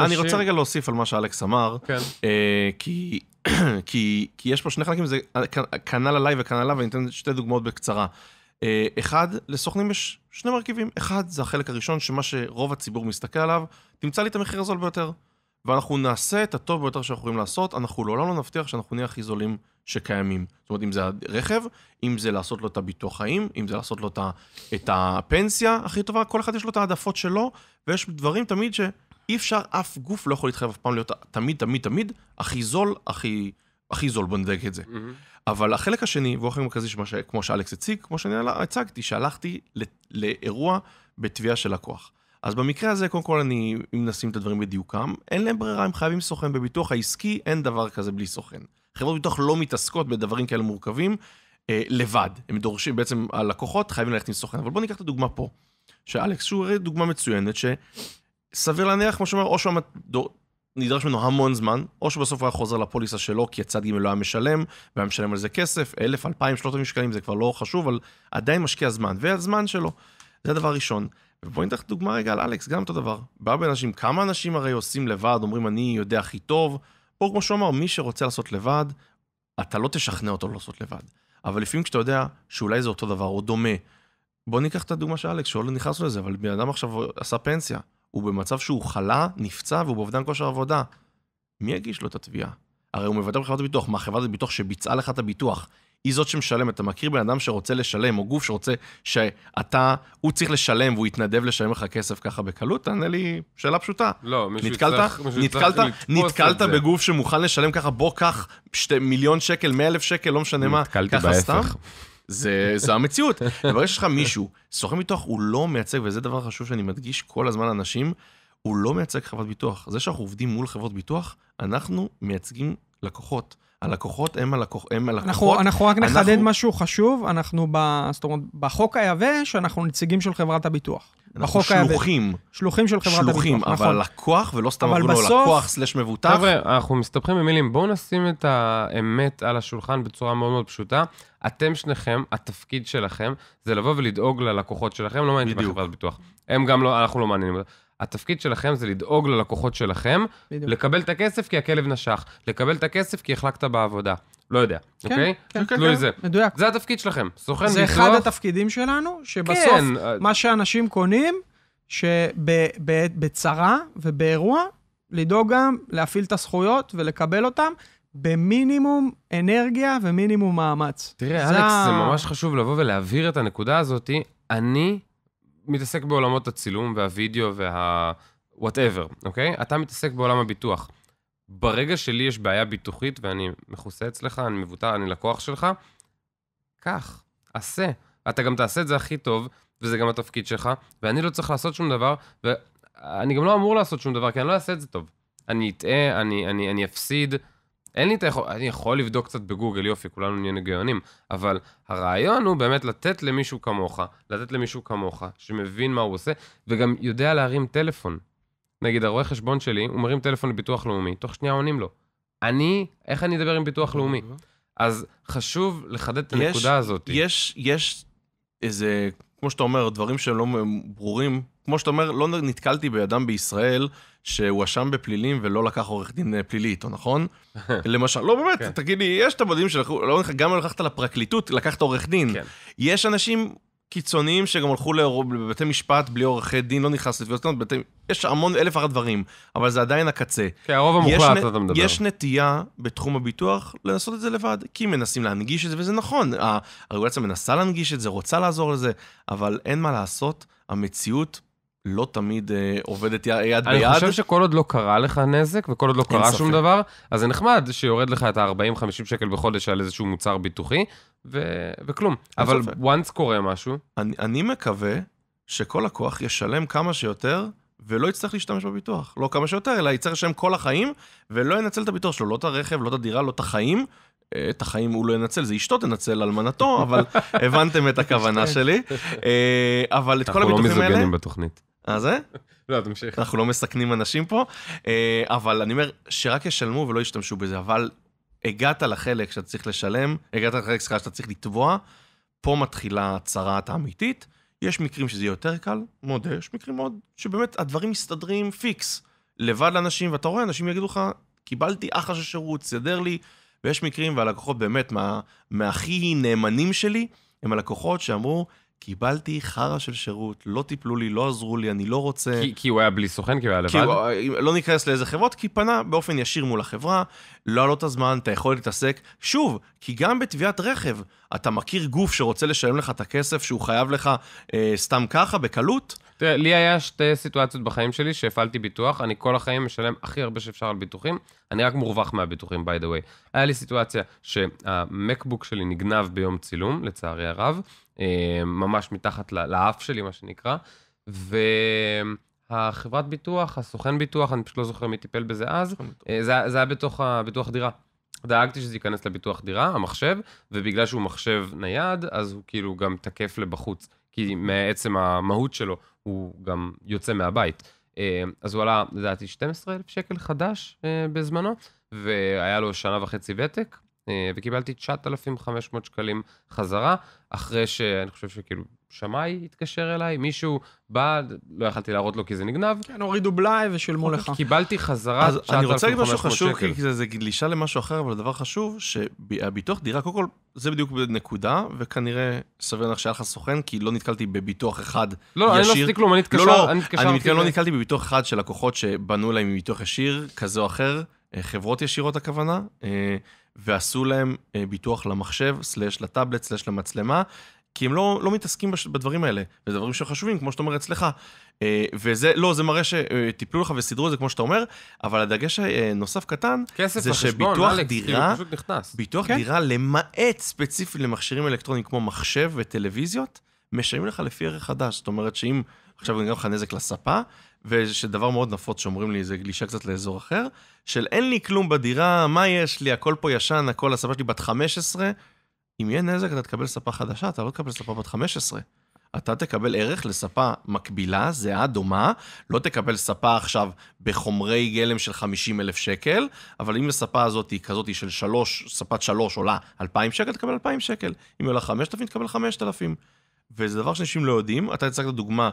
אני רוצה רגע להוסיף על מה שאלכס אמר, כי יש פה שני חלקים, זה כנ"ל עליי וכנ"ל עליו, ואני אתן שתי דוגמאות בקצרה. אחד, לסוכנים יש שני מרכיבים. אחד, זה החלק הראשון, שמה שרוב הציבור מסתכל עליו, תמצא לי את המחיר הזול ביותר. ואנחנו נעשה את הטוב ביותר שאנחנו יכולים לעשות, אנחנו לעולם לא נבטיח שאנחנו נהיה הכי זולים שקיימים. זאת אומרת, אם זה הרכב, אם זה לעשות לו את הביטוח חיים, אם זה לעשות לו את הפנסיה הכי טובה, כל אחד יש לו את העדפות שלו, ויש דברים תמיד שאי אפשר, אף גוף לא יכול להתחייב אף פעם להיות תמיד, הכי זול, הכי זול, בוא נדייק את זה. אבל החלק השני, והוא החלק המרכזי, כמו שאלכס הציג, כמו שאני הצגתי, שהלכתי לאירוע בתביעה של לקוח. אז במקרה הזה, קודם כל, אם נשים את הדברים בדיוקם, אין להם ברירה, הם חייבים סוכן. בביטוח העסקי אין דבר כזה בלי סוכן. חברות ביטוח לא מתעסקות בדברים כאלה מורכבים לבד. הם דורשים, בעצם הלקוחות חייבים ללכת עם סוכן. אבל בואו ניקח את הדוגמה פה, שאלכס, שהוא הרי דוגמה מצוינת, שסביר להניח, כמו שאומר, או שהוא נדרש ממנו המון זמן, או שבסוף הוא היה חוזר לפוליסה שלו, כי הצד ג' לא היה משלם, והיה משלם על זה כסף, 1,000, 2,000, 3,000 שקלים, זה כבר לא חשוב, אבל עדיין משקיע זמן, והזמן שלו. זה הדבר הראשון. ובואי נתח דוגמה רגע על אלכס, גם אותו דבר. בא באנשים, כמה אנשים הרי עושים לבד, אומרים, אני יודע הכי טוב. פה, כמו שהוא אמר, מי שרוצה לעשות לבד, אתה לא תשכנע אותו לעשות לבד. אבל לפעמים כשאתה יודע שאולי זה אותו דבר, או דומה, בוא ניקח את הדוגמה של אלכס, שהוא לא נכנס לזה, אבל בן אדם עכשיו עשה פנסיה. הוא במצב שהוא חלה, נפצע, והוא באובדן כושר עבודה. מי יגיש לו את התביעה? הרי הוא מבטא בחברת הביטוח. מה, חברת הביטוח שביצעה לך את הביטוח? היא זאת שמשלמת. אתה מכיר בן אדם שרוצה לשלם, או גוף שרוצה הוא צריך לשלם, והוא יתנדב לשלם לך כסף ככה בקלות? תענה לי שאלה פשוטה. לא, נתקלת בגוף שמוכן לשלם ככה, בוא קח 1,000,000 שקל, 100,000 שקל, לא משנה מה, ככה סתם. זה המציאות. ברגע שיש לך מישהו, סוכן ביטוח הוא לא מייצג, וזה דבר חשוב שאני מדגיש כל הזמן לאנשים, הוא לא מייצג חברת ביטוח. זה שאנחנו עובדים מול חברות ביטוח, אנחנו מייצגים לקוחות. הלקוחות הם הלקוחות. אנחנו רק נחדד משהו חשוב, זאת אומרת, בחוק היבש, אנחנו נציגים של חברת הביטוח. אנחנו שלוחים של חברת הביטוח. אבל לקוח, ולא סתם אנחנו לא לקוח סלש מבוטח. חבר'ה, אנחנו מסתבכים במילים, בואו נשים את האמת על השולחן בצורה מאוד מאוד פשוטה. אתם שניכם, התפקיד שלכם, זה לבוא ולדאוג ללקוחות שלכם, לא מעניין בחברת ביטוח. הם גם לא, אנחנו לא מעניינים. התפקיד שלכם זה לדאוג ללקוחות שלכם, לקבל את הכסף כי הכלב נשך, לקבל את הכסף כי החלקת בעבודה. לא יודע, אוקיי? תלוי זה. מדויק. זה התפקיד שלכם. סוכן ביטוח. זה אחד התפקידים שלנו, שבסוף מה שאנשים קונים, שבצרה ובאירוע, לדאוג גם להפעיל את הזכויות ולקבל אותם, במינימום אנרגיה ומינימום מאמץ. תראה, אלכס, זה ממש חשוב לבוא ולהבהיר את הנקודה הזאת. אני מתעסק בעולמות הצילום והווידאו whatever, אוקיי? אתה מתעסק בעולם הביטוח. ברגע שלי יש בעיה ביטוחית, ואני מכוסה אצלך, אני מבוטר, אני לקוח שלך, כך, עשה. אתה גם תעשה את זה הכי טוב, וזה גם התפקיד שלך, ואני לא צריך לעשות שום דבר, ואני גם לא אמור לעשות שום דבר, כי אני לא אעשה את זה טוב. אני אטעה, אני אפסיד, אין לי את היכול, אני יכול לבדוק קצת בגוגל, יופי, כולנו נהיה גאונים, אבל הרעיון הוא באמת לתת למישהו כמוך, שמבין מה הוא עושה, וגם יודע להרים טלפון. נגיד, הרואה חשבון שלי, הוא מרים טלפון לביטוח לאומי, תוך שנייה עונים לו. איך אני אדבר עם ביטוח לאומי? אז חשוב לחדד את הנקודה הזאת. יש איזה, כמו שאתה אומר, דברים שהם לא ברורים, כמו שאתה אומר, לא נתקלתי באדם בישראל שהוא אשם בפלילים ולא לקח עורך דין פלילי איתו, נכון? למשל, לא באמת, תגיד לי, יש את הבודדים גם לא לקחת לפרקליטות, לקחת עורך דין. יש אנשים קיצוניים שגם הלכו לבתי משפט בלי עורכי דין, לא נכנס לתביעות, יש המון 1,000 דברים, אבל זה עדיין הקצה. כן, הרוב המוחלט אתה מדבר. יש נטייה בתחום הביטוח לעשות את זה לבד, כי מנסים להנגיש את זה, וזה נכון. הרגולציה מנסה להנגיש את זה, רוצה לעזור לזה, אבל אין מה לעשות, המציאות לא תמיד עובדת יד ביד. אני חושב שכל עוד לא קרה לך נזק, וכל עוד לא קרה שום דבר, אז זה נחמד שיורד לך את ה-40-50 שקל בחודש על איזשהו מוצר ביטוחי, וכלום. אבל once קורה משהו. אני מקווה שכל לקוח ישלם כמה שיותר, ולא יצטרך להשתמש בביטוח. לא כמה שיותר, אלא יצטרך לשלם כל החיים, ולא ינצל את הביטוח שלו, לא את הרכב, לא את הדירה, לא את החיים. את החיים הוא לא ינצל, זה אשתו תנצל על מנתו, אבל הבנתם את הכוונה שלי. אבל את כל הביטוחים האלה... אנחנו לא מזוגנים בתוכנית. זה? לא, תמשיך. אנחנו לא מסכנים אנשים פה, אבל אני אומר שרק ישלמו ולא ישתמשו בזה, אבל הגעת לחלק שאתה צריך לשלם, הגעת לחלק שאתה צריך לתבוע, פה מתחילה הצרת האמיתית, יש מקרים שזה יותר קל, מודה, יש מקרים מאוד שבאמת הדברים מסתדרים פיקס, לבד לאנשים, ואתה רואה, אנשים יגידו לך, קיבלתי אחלה של שירות, סדר לי, ויש מקרים, והלקוחות באמת מהכי נאמנים שלי, הם הלקוחות שאמרו, קיבלתי חרה של שירות, לא טיפלו לי, לא עזרו לי, אני לא רוצה... כי הוא היה בלי סוכן, כי הוא היה לבד? כי לא ניכנס לאיזה חברות, כי פנה באופן ישיר מול החברה, לא עלות הזמן, אתה יכול להתעסק. שוב, כי גם בתביעת רכב, אתה מכיר גוף שרוצה לשלם לך את הכסף, שהוא חייב לך סתם ככה, בקלות. תראה, לי היה שתי סיטואציות בחיים שלי שהפעלתי ביטוח, אני כל החיים משלם הכי הרבה שאפשר על ביטוחים, אני רק מורווח מהביטוחים, by the way. היה לי סיטואציה שהמקבוק שלי נגנב ביום צילום, לצערי הרב, ממש מתחת לאף שלי, מה שנקרא, והחברת ביטוח, הסוכן ביטוח, אני פשוט לא זוכר מי טיפל בזה אז, זה היה בתוך הביטוח דירה. דאגתי שזה ייכנס לביטוח דירה, המחשב, ובגלל שהוא מחשב נייד, אז הוא כאילו גם תקף לבחוץ, כי מעצם המהות שלו, הוא גם יוצא מהבית. אז הוא עלה, לדעתי, 12,000 שקל חדש בזמנו, והיה לו 1.5 שנה ותק, וקיבלתי 9,500 שקלים חזרה, אחרי שאני חושב שכאילו שמאי התקשר אליי, מישהו בא, לא יכלתי להראות לו כי זה נגנב. כן, הורידו בלאי ושילמו לך. קיבלתי חזרה 9,500 שקל. אני רוצה להגיד משהו חשוב, כי זה גלישה למשהו אחר, אבל הדבר חשוב, שהביטוח דירה, קודם כל, זה בדיוק נקודה, וכנראה סביר לך שהיה לך סוכן, כי לא נתקלתי בביטוח אחד ישיר. לא, אני לא עשיתי כלום, אני התקשרתי. לא נתקלתי בביטוח אחד של לקוחות שבנו להם מביטוח ישיר, כזה או אחר, חברות ישירות הכוונה, ועשו להם ביטוח למחשב, סלש לטאבלט, סלש למצלמה, כי הם לא מתעסקים בדברים האלה, וזה דברים שחשובים, כמו שאתה אומר אצלך. וזה, לא, זה מראה שטיפלו לך וסידרו את זה, כמו שאתה אומר, אבל הדגש נוסף קטן, זה שביטוח דירה, ביטוח דירה למעט ספציפי למכשירים אלקטרוניים, כמו מחשב וטלוויזיות, משלמים לך לפי ערך חדש. זאת אומרת שאם עכשיו אני גם לך נזק לספה, ושדבר מאוד נפוץ שאומרים לי, זה גלישה קצת לאזור אחר, של אין לי כלום בדירה, מה יש לי, הכל פה ישן, הכל, הספה שלי בת 15, אם יהיה נזק, אתה תקבל ספה חדשה, אתה לא תקבל ספה בת 15. אתה תקבל ערך לספה מקבילה, זהה, דומה, לא תקבל ספה עכשיו בחומרי גלם של 50,000 שקל, אבל אם הספה הזאת היא כזאת של ספת 3 עולה 2,000 שקל, תקבל 2,000 שקל. אם היא עולה 5,000, תקבל 5,000. וזה דבר שאנשים לא יודעים. אתה הצגת דוגמה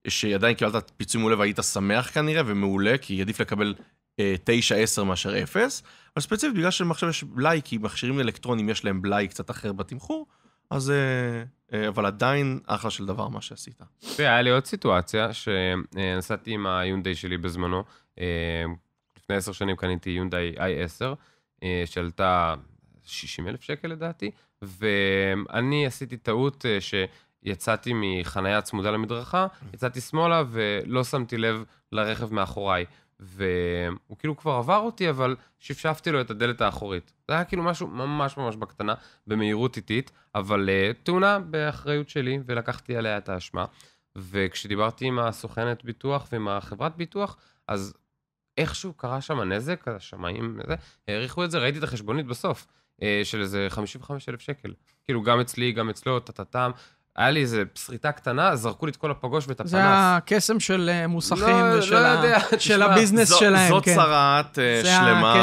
שעדיין קיבלת פיצוי מעולה והיית שמח כנראה, ומעולה, כי עדיף לקבל 9-10 מאשר 0, אבל ספציפית, בגלל שלמחשב יש בלאי, כי מכשירים אלקטרונים יש להם בלאי קצת אחר בתמחור, אז, אבל עדיין אחלה של דבר מה שעשית. היה לי עוד סיטואציה, שנסעתי עם היונדאי שלי בזמנו, לפני 10 שנים קניתי יונדאי i10, שעלתה 60,000 שקל לדעתי, ואני עשיתי טעות שיצאתי מחנייה צמודה למדרכה, יצאתי שמאלה ולא שמתי לב לרכב מאחוריי. והוא כאילו כבר עבר אותי, אבל שפשפתי לו את הדלת האחורית. זה היה כאילו משהו ממש ממש בקטנה, במהירות איטית, אבל תאונה באחריות שלי, ולקחתי עליה את האשמה. וכשדיברתי עם הסוכנת ביטוח ועם החברת ביטוח, אז איכשהו קרה שם הנזק, השמיים, העריכו את זה, ראיתי את החשבונית בסוף, של איזה 55,000 שקל. כאילו גם אצלי, גם אצלו, טטטם, היה לי איזה שריטה קטנה, זרקו לי את כל הפגוש ואת הפנס. זה הקסם של מוסכים ושל הביזנס שלהם. זאת צרת שלמה,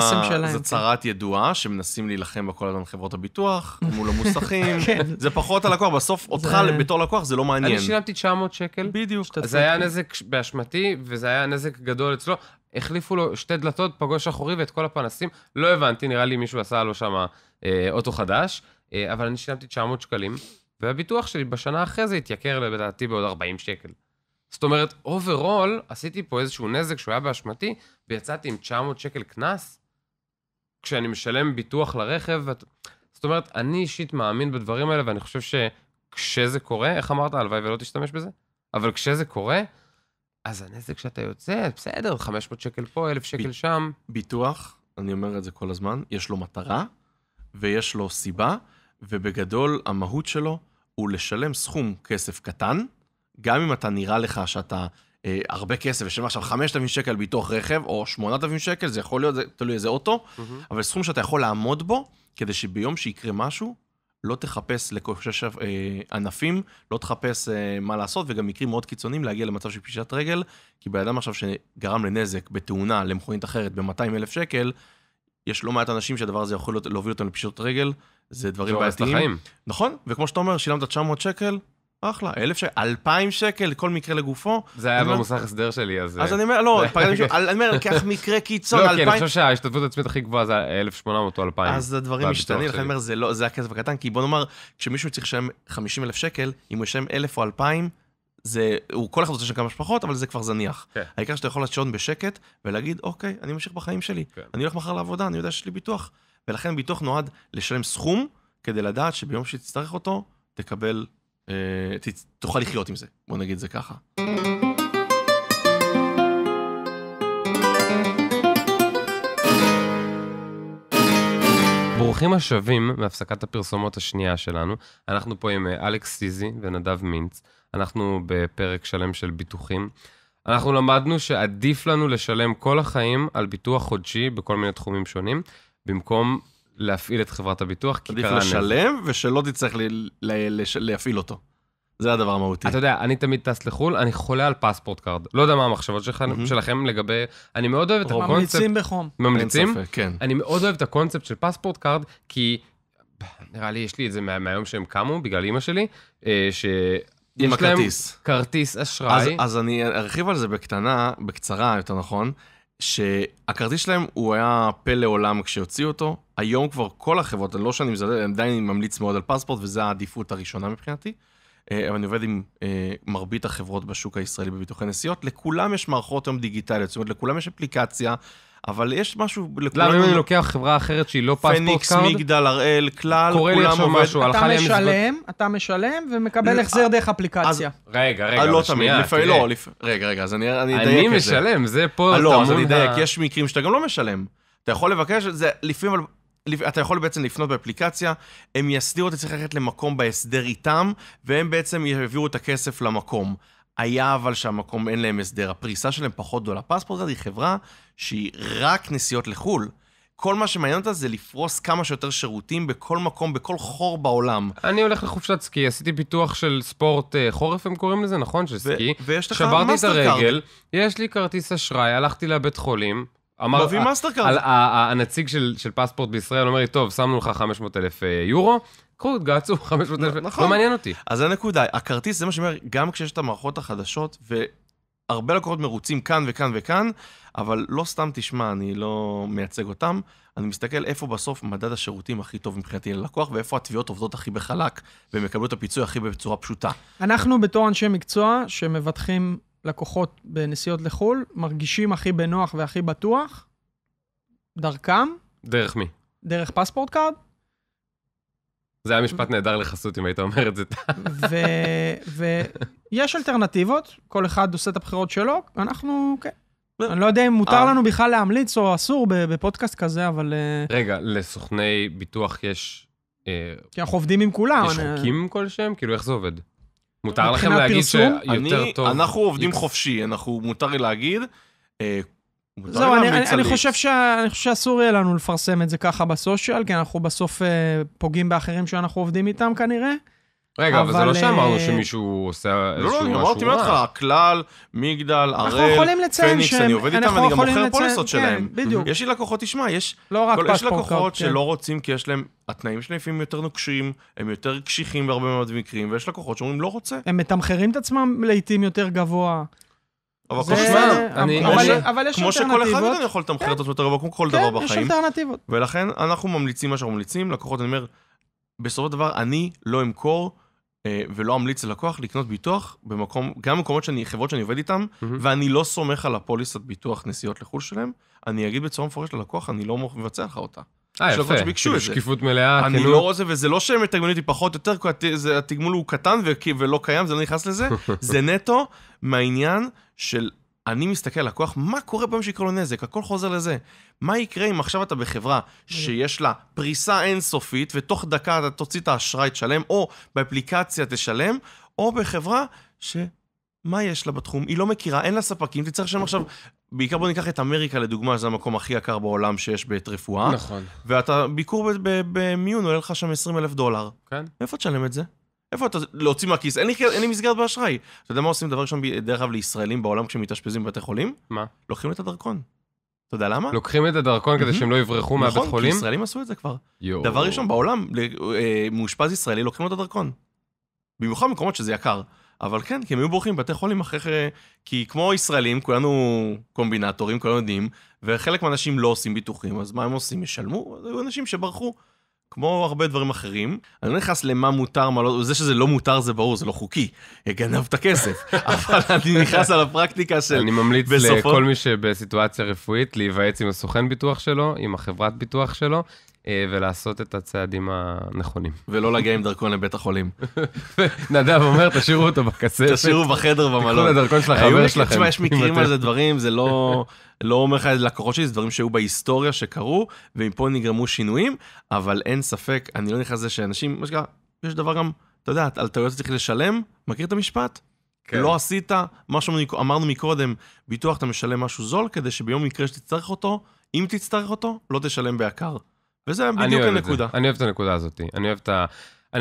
זאת צרת ידועה, שמנסים להילחם בכל הזמן חברות הביטוח, מול המוסכים. זה פחות הלקוח, בסוף אותך בתור לקוח זה לא מעניין. אני שילמתי 900 שקל. בדיוק. זה היה נזק באשמתי, וזה היה נזק גדול אצלו. החליפו לו 2 דלתות, פגוש אחורי ואת כל הפנסים. לא הבנתי, נראה לי מישהו עשה לו שם אוטו חדש, אבל אני שילמתי 900 שקלים. והביטוח שלי בשנה אחרי זה התייקר לדעתי בעוד 40 שקל. זאת אומרת, אוברול, עשיתי פה איזשהו נזק שהוא היה באשמתי, ויצאתי עם 900 שקל קנס, כשאני משלם ביטוח לרכב. זאת אומרת, אני אישית מאמין בדברים האלה, ואני חושב שכשזה קורה, איך אמרת, הלוואי ולא תשתמש בזה? אבל כשזה קורה, אז הנזק שאתה יוצא, בסדר, 500 שקל פה, 1,000 שקל שם. ביטוח, אני אומר את זה כל הזמן, יש לו מטרה, ויש לו סיבה, ובגדול המהות שלו הוא לשלם סכום כסף קטן, גם אם אתה נראה לך שאתה הרבה כסף, ושלם עכשיו 5,000 שקל ביטוח רכב, או 8,000 שקל, זה יכול להיות, תלוי איזה אוטו, אבל סכום שאתה יכול לעמוד בו, כדי שביום שיקרה משהו, לא תחפש לקושש ענפים, לא תחפש מה לעשות, וגם מקרים מאוד קיצוניים להגיע למצב של פשיטת רגל, כי באדם עכשיו שגרם לנזק בתאונה למכונית אחרת ב-200,000 שקל, יש לא מעט אנשים שהדבר הזה יכול להוביל אותם לפשיטות רגל, זה דברים בעייתיים. נכון, וכמו שאתה אומר, שילמת 900 שקל, אחלה, 1,000 שקל, 2,000 שקל, כל מקרה לגופו. זה היה במוסך הסדר שלי, אז אני אומר, לא, אני אומר, לקח מקרה קיצון, 2,000. לא, כי אני חושב שההשתתפות העצמית הכי גבוהה זה 1,800 או 2,000. אז הדברים משתנים, לכן אני אומר, זה הכסף הקטן, כי בוא נאמר, כשמישהו צריך לשלם 50,000 שקל, אם הוא ישלם 1,000 או 2,000, הוא כל אחד רוצה לשלם כמה שפחות, אבל זה כבר זניח. העיקר שאתה יכול לשעון בשקט, ולהגיד, אוקיי, אני ממשיך בחיים שלי. אני הולך מחר לעבודה, אני יודע שיש לי ביטוח. ולכן ביטוח נועד לשלם סכום, כדי לדעת שביום שתצטרך אותו, תקבל, תוכל לחיות עם זה. בוא נגיד זה ככה. ברוכים השבים מהפסקת הפרסומות השנייה שלנו. אנחנו פה עם אלכס סיזי ונדב מינץ. אנחנו בפרק שלם של ביטוחים. אנחנו למדנו שעדיף לנו לשלם כל החיים על ביטוח חודשי בכל מיני תחומים שונים, במקום להפעיל את חברת הביטוח. עדיף לשלם ושלא תצטרך להפעיל אותו. זה הדבר המהותי. אתה יודע, אני תמיד טס לחול, אני חולה על פספורט קארד. לא יודע מה המחשבות שלכם לגבי... אני מאוד אוהב את הקונספט... ממליצים בחום. ממליצים? כן. אני מאוד אוהב את הקונספט של פספורט קארד, כי נראה לי, יש לי את זה מהיום שהם קמו, בגלל אמא שלי, יש להם כרטיס אשראי. אז אני ארחיב על זה בקצרה, יותר נכון, שהכרטיס שלהם הוא היה פלא עולם כשהוציאו אותו. היום כבר כל החברות, לא שאני עדיין ממליץ מאוד על פספורט, וזו העדיפות הראשונה מבחינתי. אבל אני עובד עם מרבית החברות בשוק הישראלי בביטוחי נסיעות. לכולם יש מערכות היום דיגיטליות, זאת אומרת, לכולם יש אפליקציה, אבל יש משהו... למה אם אני לוקח חברה אחרת שהיא לא פספורט קארד? פניקס, מגדל, הראל, כלל, כולם עובד. אתה משלם ומקבל החזר דרך אפליקציה. רגע, לא תמיד, לא, רגע, אז אני אדייק את זה. אני משלם, זה פה... לא, אז אני אדייק, יש מקרים שאתה גם לא משלם. אתה יכול לבקש את זה, לפעמים... אתה יכול בעצם לפנות באפליקציה, הם יסדירו, אתה צריך ללכת למקום בהסדר איתם, והם בעצם יעבירו את הכסף למקום. היה אבל שהמקום אין להם הסדר, הפריסה שלהם פחות גדולה. פספורט היא חברה שהיא רק נסיעות לחול. כל מה שמעניין אותה זה לפרוס כמה שיותר שירותים בכל מקום, בכל חור בעולם. אני הולך לחופשת סקי, עשיתי פיתוח של ספורט חורף, הם קוראים לזה, נכון? של סקי. ויש לך שברתי את מאסטרקארד. הרגל, יש לי כרטיס אשראי, הלכתי לבית חולים, מביא מאסטרקארד. הנציג של פספורט בישראל אומר לי, טוב, שמנו לך 500,000 יורו, קחו, תגעצו 500,000, לא מעניין אותי. אז זה נקודה, הכרטיס, זה מה שאומר, גם כשיש את המערכות החדשות, והרבה לקוחות מרוצים כאן וכאן וכאן, אבל לא סתם תשמע, אני לא מייצג אותם, אני מסתכל איפה בסוף מדד השירותים הכי טוב מבחינתי ללקוח, ואיפה התביעות עובדות הכי בחלק, והם יקבלו את הפיצוי הכי בצורה פשוטה. אנחנו בתור אנשי מקצוע שמבטחים לקוחות בנסיעות לחול, מרגישים הכי בנוח והכי בטוח, דרכם. דרך מי? דרך פספורט קארד. זה היה משפט נהדר לחסות אם היית אומר את זה. ויש אלטרנטיבות, כל אחד עושה את הבחירות שלו, אנחנו, כן. אני לא יודע אם מותר לנו בכלל להמליץ או אסור בפודקאסט כזה, אבל... רגע, לסוכני ביטוח יש... כי אנחנו עובדים עם כולם. יש חוקים כלשהם? כאילו, איך זה עובד? מותר לכם להגיד שיותר טוב... אנחנו עובדים חופשי, מותר לי להגיד... זהו, אני חושב שאסור יהיה לנו לפרסם את זה ככה בסושיאל, כי אנחנו בסוף פוגעים באחרים שאנחנו עובדים איתם כנראה. רגע, אבל זה לא שאמרנו שמישהו עושה איזשהו משהו רע. לא, אמרתי מהתחלה, כלל, מגדל, הראל, פניקס, אני עובד איתם, אני גם מוכר פוליסות שלהם. יש לי לקוחות, תשמע, יש לקוחות שלא רוצים, כי יש להם, התנאים שלהם לפעמים יותר נוקשים, הם יותר קשיחים בהרבה מאוד מקרים, ויש לקוחות שאומרים לא רוצה. הם מתמחרים את עצמם לעתים יותר גבוה. אבל כמו שכל אחד מאיתנו יכול לתמחר את עצמו יותר גבוה, כמו כל דבר בחיים. יש אלטרנטיבות. ולכן אנחנו ממליצים מה שאנחנו ממליצים, לקוחות, אני אומר, בסופו של דבר, אני לא אמכור ולא אמליץ ללקוח לקנות ביטוח במקום, גם במקומות חברות שאני עובד איתם, ואני לא סומך על הפוליסת ביטוח נסיעות לחול שלהם, אני אגיד בצורה מפורשת ללקוח, אני לא מבצע לך אותה. יפה, שקיפות מלאה. אני לא רוצה, וזה לא שהם מתגמלים אותי פחות יותר, התגמול הוא קטן ולא קיים, זה לא נכנס לזה, זה נטו מהעניין של אני מסתכל על לקוח, מה קורה פעם שיקרה לו נזק, הכל חוזר לזה. מה יקרה אם עכשיו אתה בחברה שיש לה פריסה אינסופית, ותוך דקה אתה תוציא את האשראי תשלם, או באפליקציה תשלם, או בחברה מה יש לה בתחום? היא לא מכירה, אין לה ספקים, תצטרך שם עכשיו, בעיקר בוא ניקח את אמריקה לדוגמה, זה המקום הכי יקר בעולם שיש בעת רפואה. נכון. ואתה ביקור במיון, עולה לך שם $20,000. כן. איפה תשלם את זה? איפה אתה להוציא מהכיס? אין לי מסגרת באשראי. אתה יודע מה עושים דבר ראשון דרך אגב לישראלים בעולם כשהם מתאשפזים בבתי חולים? מה? לוקחים את הדרכון. אתה יודע למה? לוקחים את הדרכון כדי שהם לא יברחו מהבית חולים? נכון, כי ישראלים עשו את זה כבר. דבר ראשון בעולם, מאושפז ישראלי לוקחים לו את הדרכון. במיוחד מקומות שזה יקר. אבל כן, כי הם היו בורחים בבתי חולים אחרי... כי כמו ישראלים, כולנו קומבינטורים, כולנו יודעים, וחלק מהאנשים לא עושים ביטוחים, אז מה הם עושים? ישלמו? היו אנשים שברחו. כמו הרבה דברים אחרים. אני לא נכנס למה מותר, מה לא... זה שזה לא מותר זה ברור, זה לא חוקי. גנב את הכסף. אבל אני נכנס על הפרקטיקה של... אני ממליץ לכל מי שבסיטואציה רפואית, להיוועץ עם הסוכן ביטוח שלו, עם החברת ביטוח שלו, ולעשות את הצעדים הנכונים. ולא להגיע עם דרכון לבית החולים. נדב אומר, תשאירו אותו בכספת. תשאירו בחדר במלון. תקחו לדרכון של החבר שלכם. יש מקרים על זה דברים, זה לא אומר לך לקוחות שלי, זה דברים שהיו בהיסטוריה שקרו, ומפה נגרמו שינויים, אבל אין ספק, אני לא נכנס לזה שאנשים, יש דבר גם, אתה יודע, על טעויות צריך לשלם, מכיר את המשפט? לא עשית, מה שאמרנו מקודם, ביטוח אתה משלם משהו זול, כדי שביום מקרה שתצטרך אותו, אם תצטרך אותו, לא תשלם בהיקר. וזה בדיוק הנקודה. אני אוהב את הנקודה הזאת. אני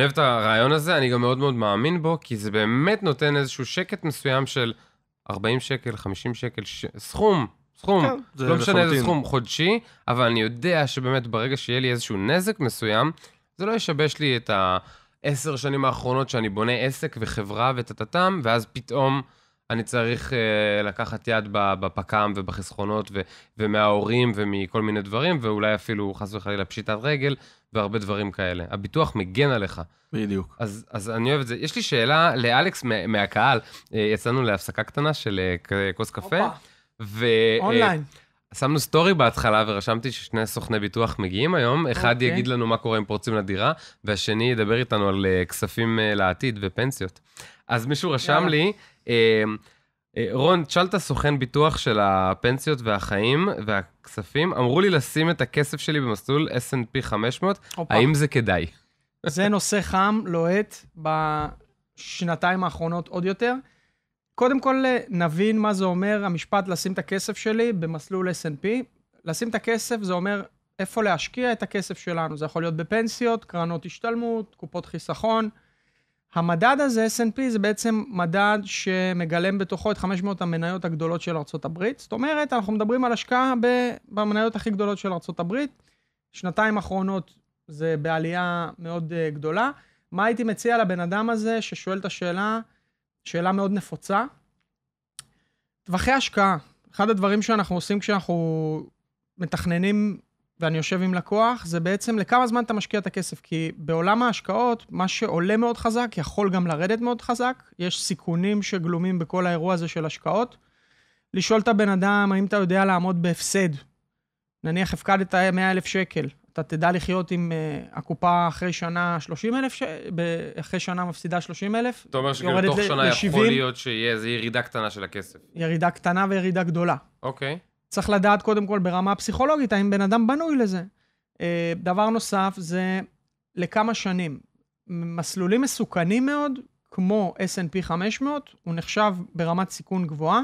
אוהב את הרעיון הזה, אני גם מאוד מאוד מאמין בו, כי זה באמת נותן איזשהו שקט מסוים של 40 שקל, 50 שקל, סכום, לא משנה איזה סכום חודשי, אבל אני יודע שבאמת ברגע שיהיה לי איזשהו נזק מסוים, זה לא ישבש לי את 10 שנים האחרונות שאני בונה עסק וחברה ותתתם, ואז פתאום אני צריך לקחת יד בפקם ובחסכונות ומההורים ומכל מיני דברים, ואולי אפילו חס וחלילה פשיטת רגל והרבה דברים כאלה. הביטוח מגן עליך. בדיוק. אז אני אוהב את זה. יש לי שאלה לאלכס מהקהל. יצאנו להפסקה קטנה של כוס קפה. אונליין. שמנו סטורי בהתחלה ורשמתי ששני סוכני ביטוח מגיעים היום. אחד יגיד לנו מה קורה אם פורצים לדירה, והשני ידבר איתנו על כספים לעתיד ופנסיות. אז מישהו רשם לי, רון, תשאל את הסוכן ביטוח של הפנסיות והחיים והכספים, אמרו לי לשים את הכסף שלי במסלול S&P 500, האם זה כדאי? זה נושא חם, לוהט, בשנתיים האחרונות עוד יותר. קודם כל נבין מה זה אומר המשפט לשים את הכסף שלי במסלול S&P. לשים את הכסף זה אומר איפה להשקיע את הכסף שלנו. זה יכול להיות בפנסיות, קרנות השתלמות, קופות חיסכון. המדד הזה, S&P, זה בעצם מדד שמגלם בתוכו את 500 המניות הגדולות של ארצות הברית. זאת אומרת, אנחנו מדברים על השקעה במניות הכי גדולות של ארצות הברית. שנתיים האחרונות זה בעלייה מאוד גדולה. מה הייתי מציע לבן אדם הזה ששואל את השאלה, שאלה מאוד נפוצה? טווחי השקעה. אחד הדברים שאנחנו עושים כשאנחנו מתכננים ואני יושב עם לקוח, זה בעצם לכמה זמן אתה משקיע את הכסף, כי בעולם ההשקעות, מה שעולה מאוד חזק, יכול גם לרדת מאוד חזק, יש סיכונים שגלומים בכל האירוע הזה של השקעות. לשאול את הבן אדם, האם אתה יודע לעמוד בהפסד? נניח הפקדת 100,000 שקל, אתה תדע לחיות עם הקופה אחרי שנה 30,000, אחרי שנה מפסידה 30,000. אתה אומר שגם תוך שנה יכול להיות שיהיה איזו ירידה קטנה של הכסף. ירידה קטנה וירידה גדולה. אוקיי. צריך לדעת קודם כל ברמה פסיכולוגית, האם בן אדם בנוי לזה. דבר נוסף זה לכמה שנים. מסלולים מסוכנים מאוד, כמו S&P 500, הוא נחשב ברמת סיכון גבוהה.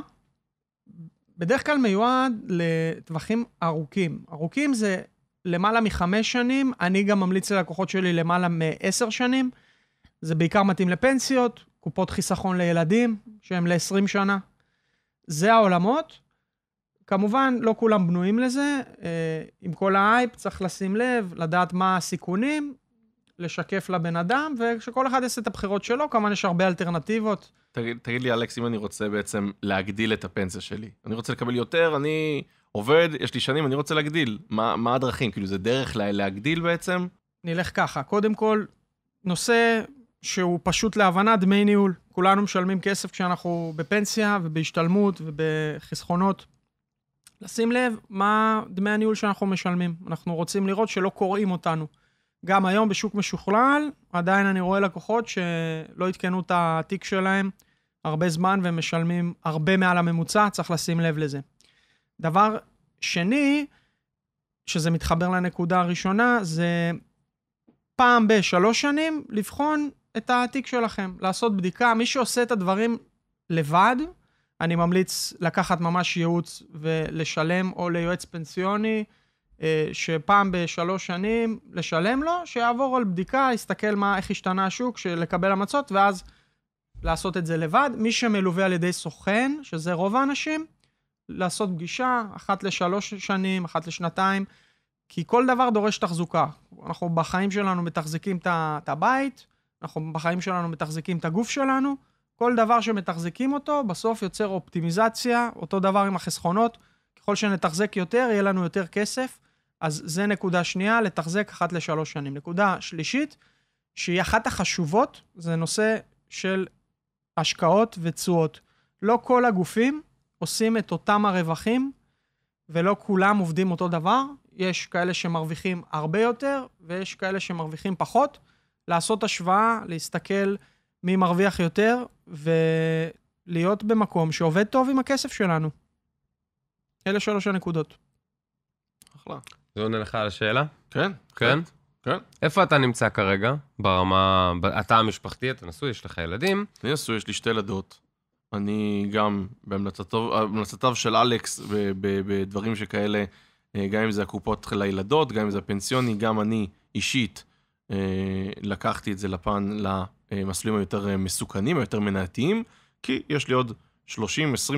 בדרך כלל מיועד לטווחים ארוכים. ארוכים זה למעלה מ5 שנים, אני גם ממליץ ללקוחות שלי למעלה מ10 שנים. זה בעיקר מתאים לפנסיות, קופות חיסכון לילדים, שהם ל20 שנה. זה העולמות. כמובן, לא כולם בנויים לזה, עם כל האייפ צריך לשים לב, לדעת מה הסיכונים, לשקף לבן אדם, וכשכל אחד יעשה את הבחירות שלו, כמובן יש הרבה אלטרנטיבות. תגיד לי, אלכס, אם אני רוצה בעצם להגדיל את הפנסיה שלי, אני רוצה לקבל יותר, אני עובד, יש לי שנים, אני רוצה להגדיל, מה הדרכים? כאילו זה דרך להגדיל בעצם? נלך ככה, קודם כל, נושא שהוא פשוט להבנה, דמי ניהול. כולנו משלמים כסף כשאנחנו בפנסיה ובהשתלמות ובחסכונות. לשים לב מה דמי הניהול שאנחנו משלמים. אנחנו רוצים לראות שלא קוראים אותנו. גם היום בשוק משוכלל, עדיין אני רואה לקוחות שלא התקנו את התיק שלהם הרבה זמן והם משלמים הרבה מעל הממוצע, צריך לשים לב לזה. דבר שני, שזה מתחבר לנקודה הראשונה, זה פעם ב3 שנים לבחון את התיק שלכם, לעשות בדיקה. מי שעושה את הדברים לבד, אני ממליץ לקחת ממש ייעוץ ולשלם, או ליועץ פנסיוני, שפעם ב3 שנים לשלם לו, שיעבור על בדיקה, יסתכל איך השתנה השוק, לקבל המצות, ואז לעשות את זה לבד. מי שמלווה על ידי סוכן, שזה רוב האנשים, לעשות פגישה, 1 ל3 שנים, 1 לשנתיים, כי כל דבר דורש תחזוקה. אנחנו בחיים שלנו מתחזקים את הבית, אנחנו בחיים שלנו מתחזקים את הגוף שלנו, כל דבר שמתחזקים אותו, בסוף יוצר אופטימיזציה, אותו דבר עם החסכונות, ככל שנתחזק יותר, יהיה לנו יותר כסף, אז זה נקודה שנייה, לתחזק 1 ל3 שנים. נקודה שלישית, שהיא אחת החשובות, זה נושא של השקעות ותשואות. לא כל הגופים עושים את אותם הרווחים, ולא כולם עובדים אותו דבר. יש כאלה שמרוויחים הרבה יותר, ויש כאלה שמרוויחים פחות. לעשות השוואה, להסתכל מי מרוויח יותר, ולהיות במקום שעובד טוב עם הכסף שלנו. אלה 3 הנקודות. אחלה. זה עונה לך על השאלה? כן. כן? כן. איפה אתה נמצא כרגע? ברמה, אתה המשפחתי, אתה נשוי, יש לך ילדים? אני נשוי, יש לי 2 ילדות. אני גם, בהמלצתיו של אלכס, בדברים שכאלה, גם אם זה הקופות לילדות, גם אם זה הפנסיוני, גם אני אישית לקחתי את זה לפן למסלולים היותר מסוכנים, היותר מנעתיים, כי יש לי עוד 30-20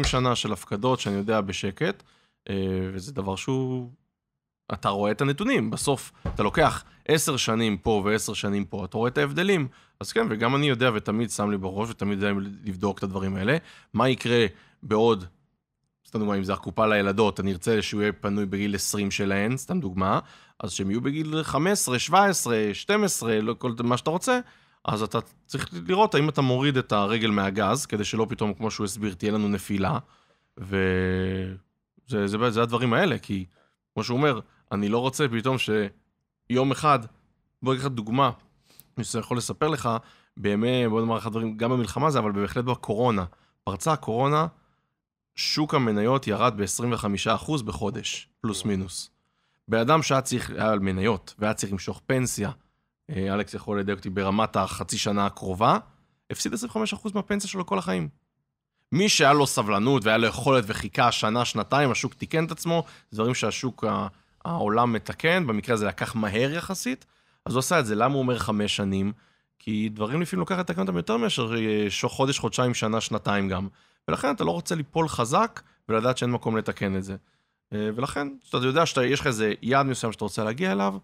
שנה של הפקדות שאני יודע בשקט, וזה דבר שהוא... אתה רואה את הנתונים, בסוף אתה לוקח 10 שנים פה ו10 שנים פה, אתה רואה את ההבדלים, אז כן, וגם אני יודע ותמיד שם לי בראש ותמיד יודע לבדוק את הדברים האלה, מה יקרה בעוד, סתם דוגמה, אם זה הקופה לילדות, אני ארצה שהוא יהיה פנוי בגיל 20 שלהן, סתם דוגמה, אז שהם יהיו בגיל 15, 17, 12, לא כל מה שאתה רוצה, אז אתה צריך לראות האם אתה מוריד את הרגל מהגז, כדי שלא פתאום, כמו שהוא הסביר, תהיה לנו נפילה, וזה הדברים האלה, כי כמו שהוא אומר, אני לא רוצה פתאום שיום אחד, בוא נגיד לך דוגמה, אני יכול לספר לך, בימי, בוא נאמר לך דברים, גם במלחמה זה, אבל בהחלט בקורונה. פרצה הקורונה, שוק המניות ירד ב-25% בחודש, פלוס מינוס. באדם שהיה צריך, היה על מניות, והיה צריך למשוך פנסיה, אלכס יכול לדייק אותי ברמת החצי שנה הקרובה, הפסיד 25% מהפנסיה שלו כל החיים. מי שהיה לו סבלנות והיה לו יכולת וחיכה שנה, שנתיים, השוק תיקן את עצמו, זה דברים שהשוק, העולם מתקן, במקרה הזה לקח מהר יחסית, אז הוא עשה את זה. למה הוא אומר 5 שנים? כי דברים לפעמים לוקח לתקן אותם יותר מאשר חודש, חודשיים, שנה, שנתיים גם. ולכן אתה לא רוצה ליפול חזק ולדעת שאין מקום לתקן את זה. ולכן, אתה יודע שיש לך איזה יעד מסוים שאתה רוצה להגיע אליו,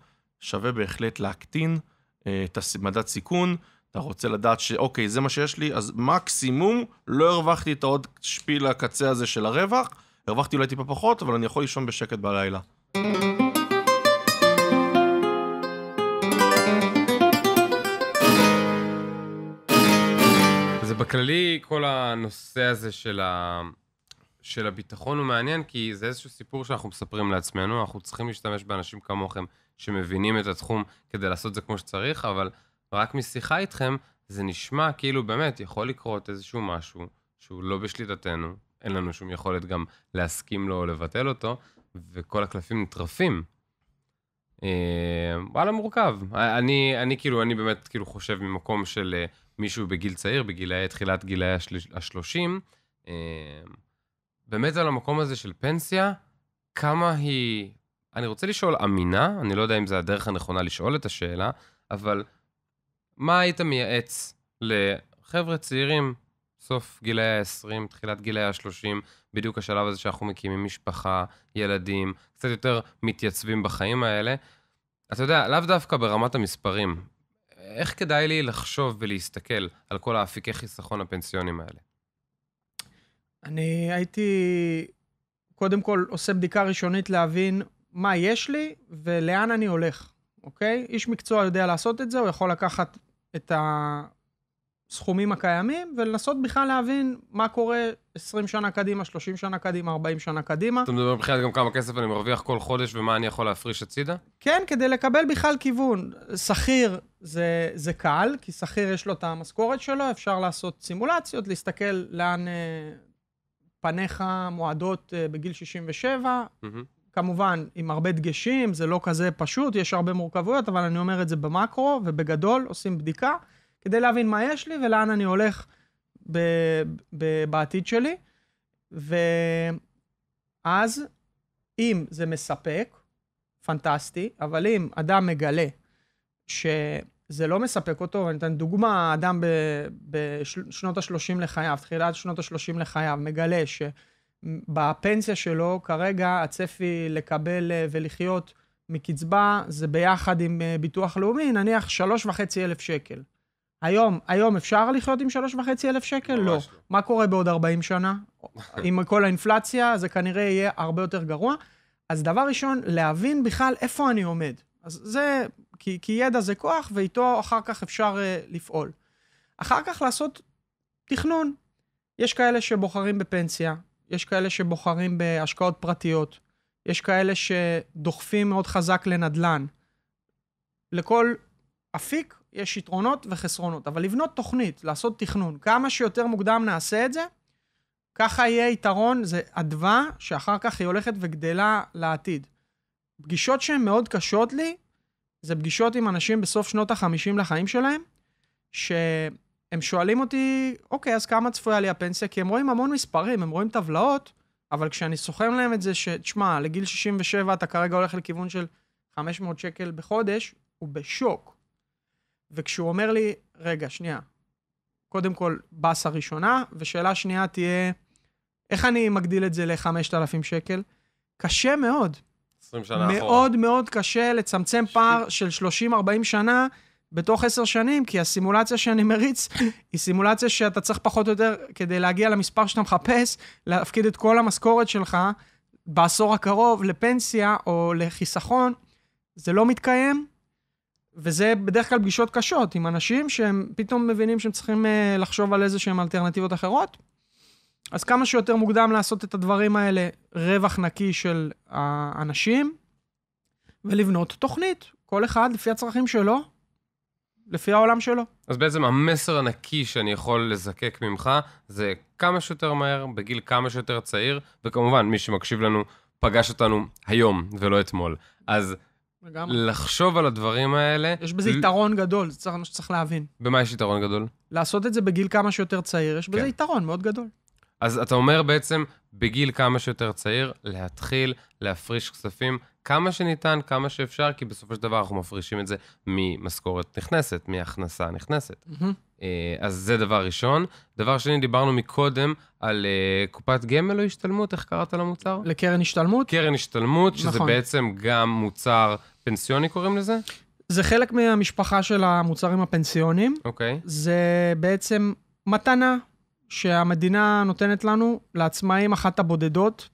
שווה בהחלט להקטין את מדד סיכון, אתה רוצה לדעת שאוקיי, זה מה שיש לי, אז מקסימום לא הרווחתי את העוד שפיל הקצה הזה של הרווח, הרווחתי אולי טיפה פחות, אבל אני יכול לישון בשקט בלילה. זה בכללי, כל הנושא הזה של הביטחון הוא מעניין, כי זה איזשהו סיפור שאנחנו מספרים לעצמנו, אנחנו צריכים להשתמש באנשים כמוכם שמבינים את התחום כדי לעשות זה כמו שצריך, אבל רק משיחה איתכם, זה נשמע כאילו באמת יכול לקרות איזשהו משהו שהוא לא בשליטתנו, אין לנו שום יכולת גם להסכים לו או לבטל אותו, וכל הקלפים נטרפים. וואלה מורכב. אני באמת חושב ממקום של מישהו בגיל צעיר, תחילת גילאי ה-30, באמת על המקום הזה של פנסיה, כמה היא, אני רוצה לשאול אמינה, אני לא יודע אם זה הדרך הנכונה לשאול את השאלה, אבל מה היית מייעץ לחבר'ה צעירים, סוף גילאי ה-20, תחילת גילאי ה-30, בדיוק השלב הזה שאנחנו מקימים משפחה, ילדים, קצת יותר מתייצבים בחיים האלה. אתה יודע, לאו דווקא ברמת המספרים, איך כדאי לי לחשוב ולהסתכל על כל האפיקי חיסכון הפנסיונים האלה? אני הייתי, קודם כל, עושה בדיקה ראשונית להבין מה יש לי ולאן אני הולך, אוקיי? איש מקצוע יודע לעשות את זה, הוא יכול לקחת את הסכומים הקיימים ולנסות בכלל להבין מה קורה 20 שנה קדימה, 30 שנה קדימה, 40 שנה קדימה. אתה מדבר בכלל גם כמה כסף אני מרוויח כל חודש ומה אני יכול להפריש הצידה? כן, כדי לקבל בכלל כיוון. שכיר זה קל, כי שכיר יש לו את המשכורת שלו, אפשר לעשות סימולציות, להסתכל לאן פניך מועדות בגיל 67, כמובן עם הרבה דגשים, זה לא כזה פשוט, יש הרבה מורכבויות, אבל אני אומר את זה במקרו ובגדול, עושים בדיקה, כדי להבין מה יש לי ולאן אני הולך בעתיד שלי. ואז, אם זה מספק, פנטסטי, אבל אם אדם מגלה שזה לא מספק אותו, ואני אתן דוגמה, אדם בשנות ה-30 לחייו, תחילת שנות ה-30 לחייו, מגלה בפנסיה שלו, כרגע הצפי לקבל ולחיות מקצבה, זה ביחד עם ביטוח לאומי, נניח 3,500 שקל. היום אפשר לחיות עם 3,500 שקל? לא. מה קורה בעוד 40 שנה? עם כל האינפלציה, זה כנראה יהיה הרבה יותר גרוע. אז דבר ראשון, להבין בכלל איפה אני עומד. אז זה, כי ידע זה כוח, ואיתו אחר כך אפשר לפעול. אחר כך לעשות תכנון. יש כאלה שבוחרים בפנסיה, יש כאלה שבוחרים בהשקעות פרטיות, יש כאלה שדוחפים מאוד חזק לנדלן. לכל אפיק יש יתרונות וחסרונות, אבל לבנות תוכנית, לעשות תכנון, כמה שיותר מוקדם נעשה את זה, ככה יהיה יתרון, זה אדווה שאחר כך היא הולכת וגדלה לעתיד. פגישות שהן מאוד קשות לי, זה פגישות עם אנשים בסוף שנות ה-50 לחיים שלהם, שהם שואלים אותי, אוקיי, אז כמה צפויה לי הפנסיה? כי הם רואים המון מספרים, הם רואים טבלאות, אבל כשאני סוכם להם את זה, שתשמע, לגיל 67 אתה כרגע הולך לכיוון של 500 שקל בחודש, הוא בשוק. וכשהוא אומר לי, רגע, שנייה, קודם כל, בסה ראשונה, ושאלה שנייה תהיה, איך אני מגדיל את זה ל-5,000 שקל? קשה מאוד. 20 שנה אחורה. מאוד מאוד קשה לצמצם פער של 30-40 שנה בתוך 10 שנים, כי הסימולציה שאני מריץ היא סימולציה שאתה צריך פחות או יותר, כדי להגיע למספר שאתה מחפש, להפקיד את כל המשכורת שלך בעשור הקרוב לפנסיה או לחיסכון. זה לא מתקיים, וזה בדרך כלל פגישות קשות עם אנשים שהם פתאום מבינים שהם צריכים לחשוב על איזה שהם אלטרנטיבות אחרות. אז כמה שיותר מוקדם לעשות את הדברים האלה, רווח נקי של האנשים, ולבנות תוכנית, כל אחד לפי הצרכים שלו, לפי העולם שלו. אז בעצם המסר הנקי שאני יכול לזקק ממך, זה כמה שיותר מהר, בגיל כמה שיותר צעיר, וכמובן מי שמקשיב לנו פגש אותנו היום ולא אתמול. אז לחשוב על הדברים האלה... יש בזה יתרון גדול, זה מה שצריך להבין. במה יש יתרון גדול? לעשות את זה בגיל כמה שיותר צעיר, יש בזה יתרון מאוד גדול. אז אתה אומר בעצם, בגיל כמה שיותר צעיר, להתחיל להפריש כספים כמה שניתן, כמה שאפשר, כי בסופו של דבר אנחנו מפרישים את זה ממשכורת נכנסת, מהכנסה נכנסת. אז זה דבר ראשון. דבר שני, דיברנו מקודם על קופת גמל או השתלמות, איך קראת למוצר? לקרן השתלמות. קרן השתלמות, שזה בעצם גם מוצר פנסיוני, קוראים לזה? זה חלק מהמשפחה של המוצרים הפנסיוניים. אוקיי. זה בעצם מתנה שהמדינה נותנת לנו, לעצמאים אחת הבודדות.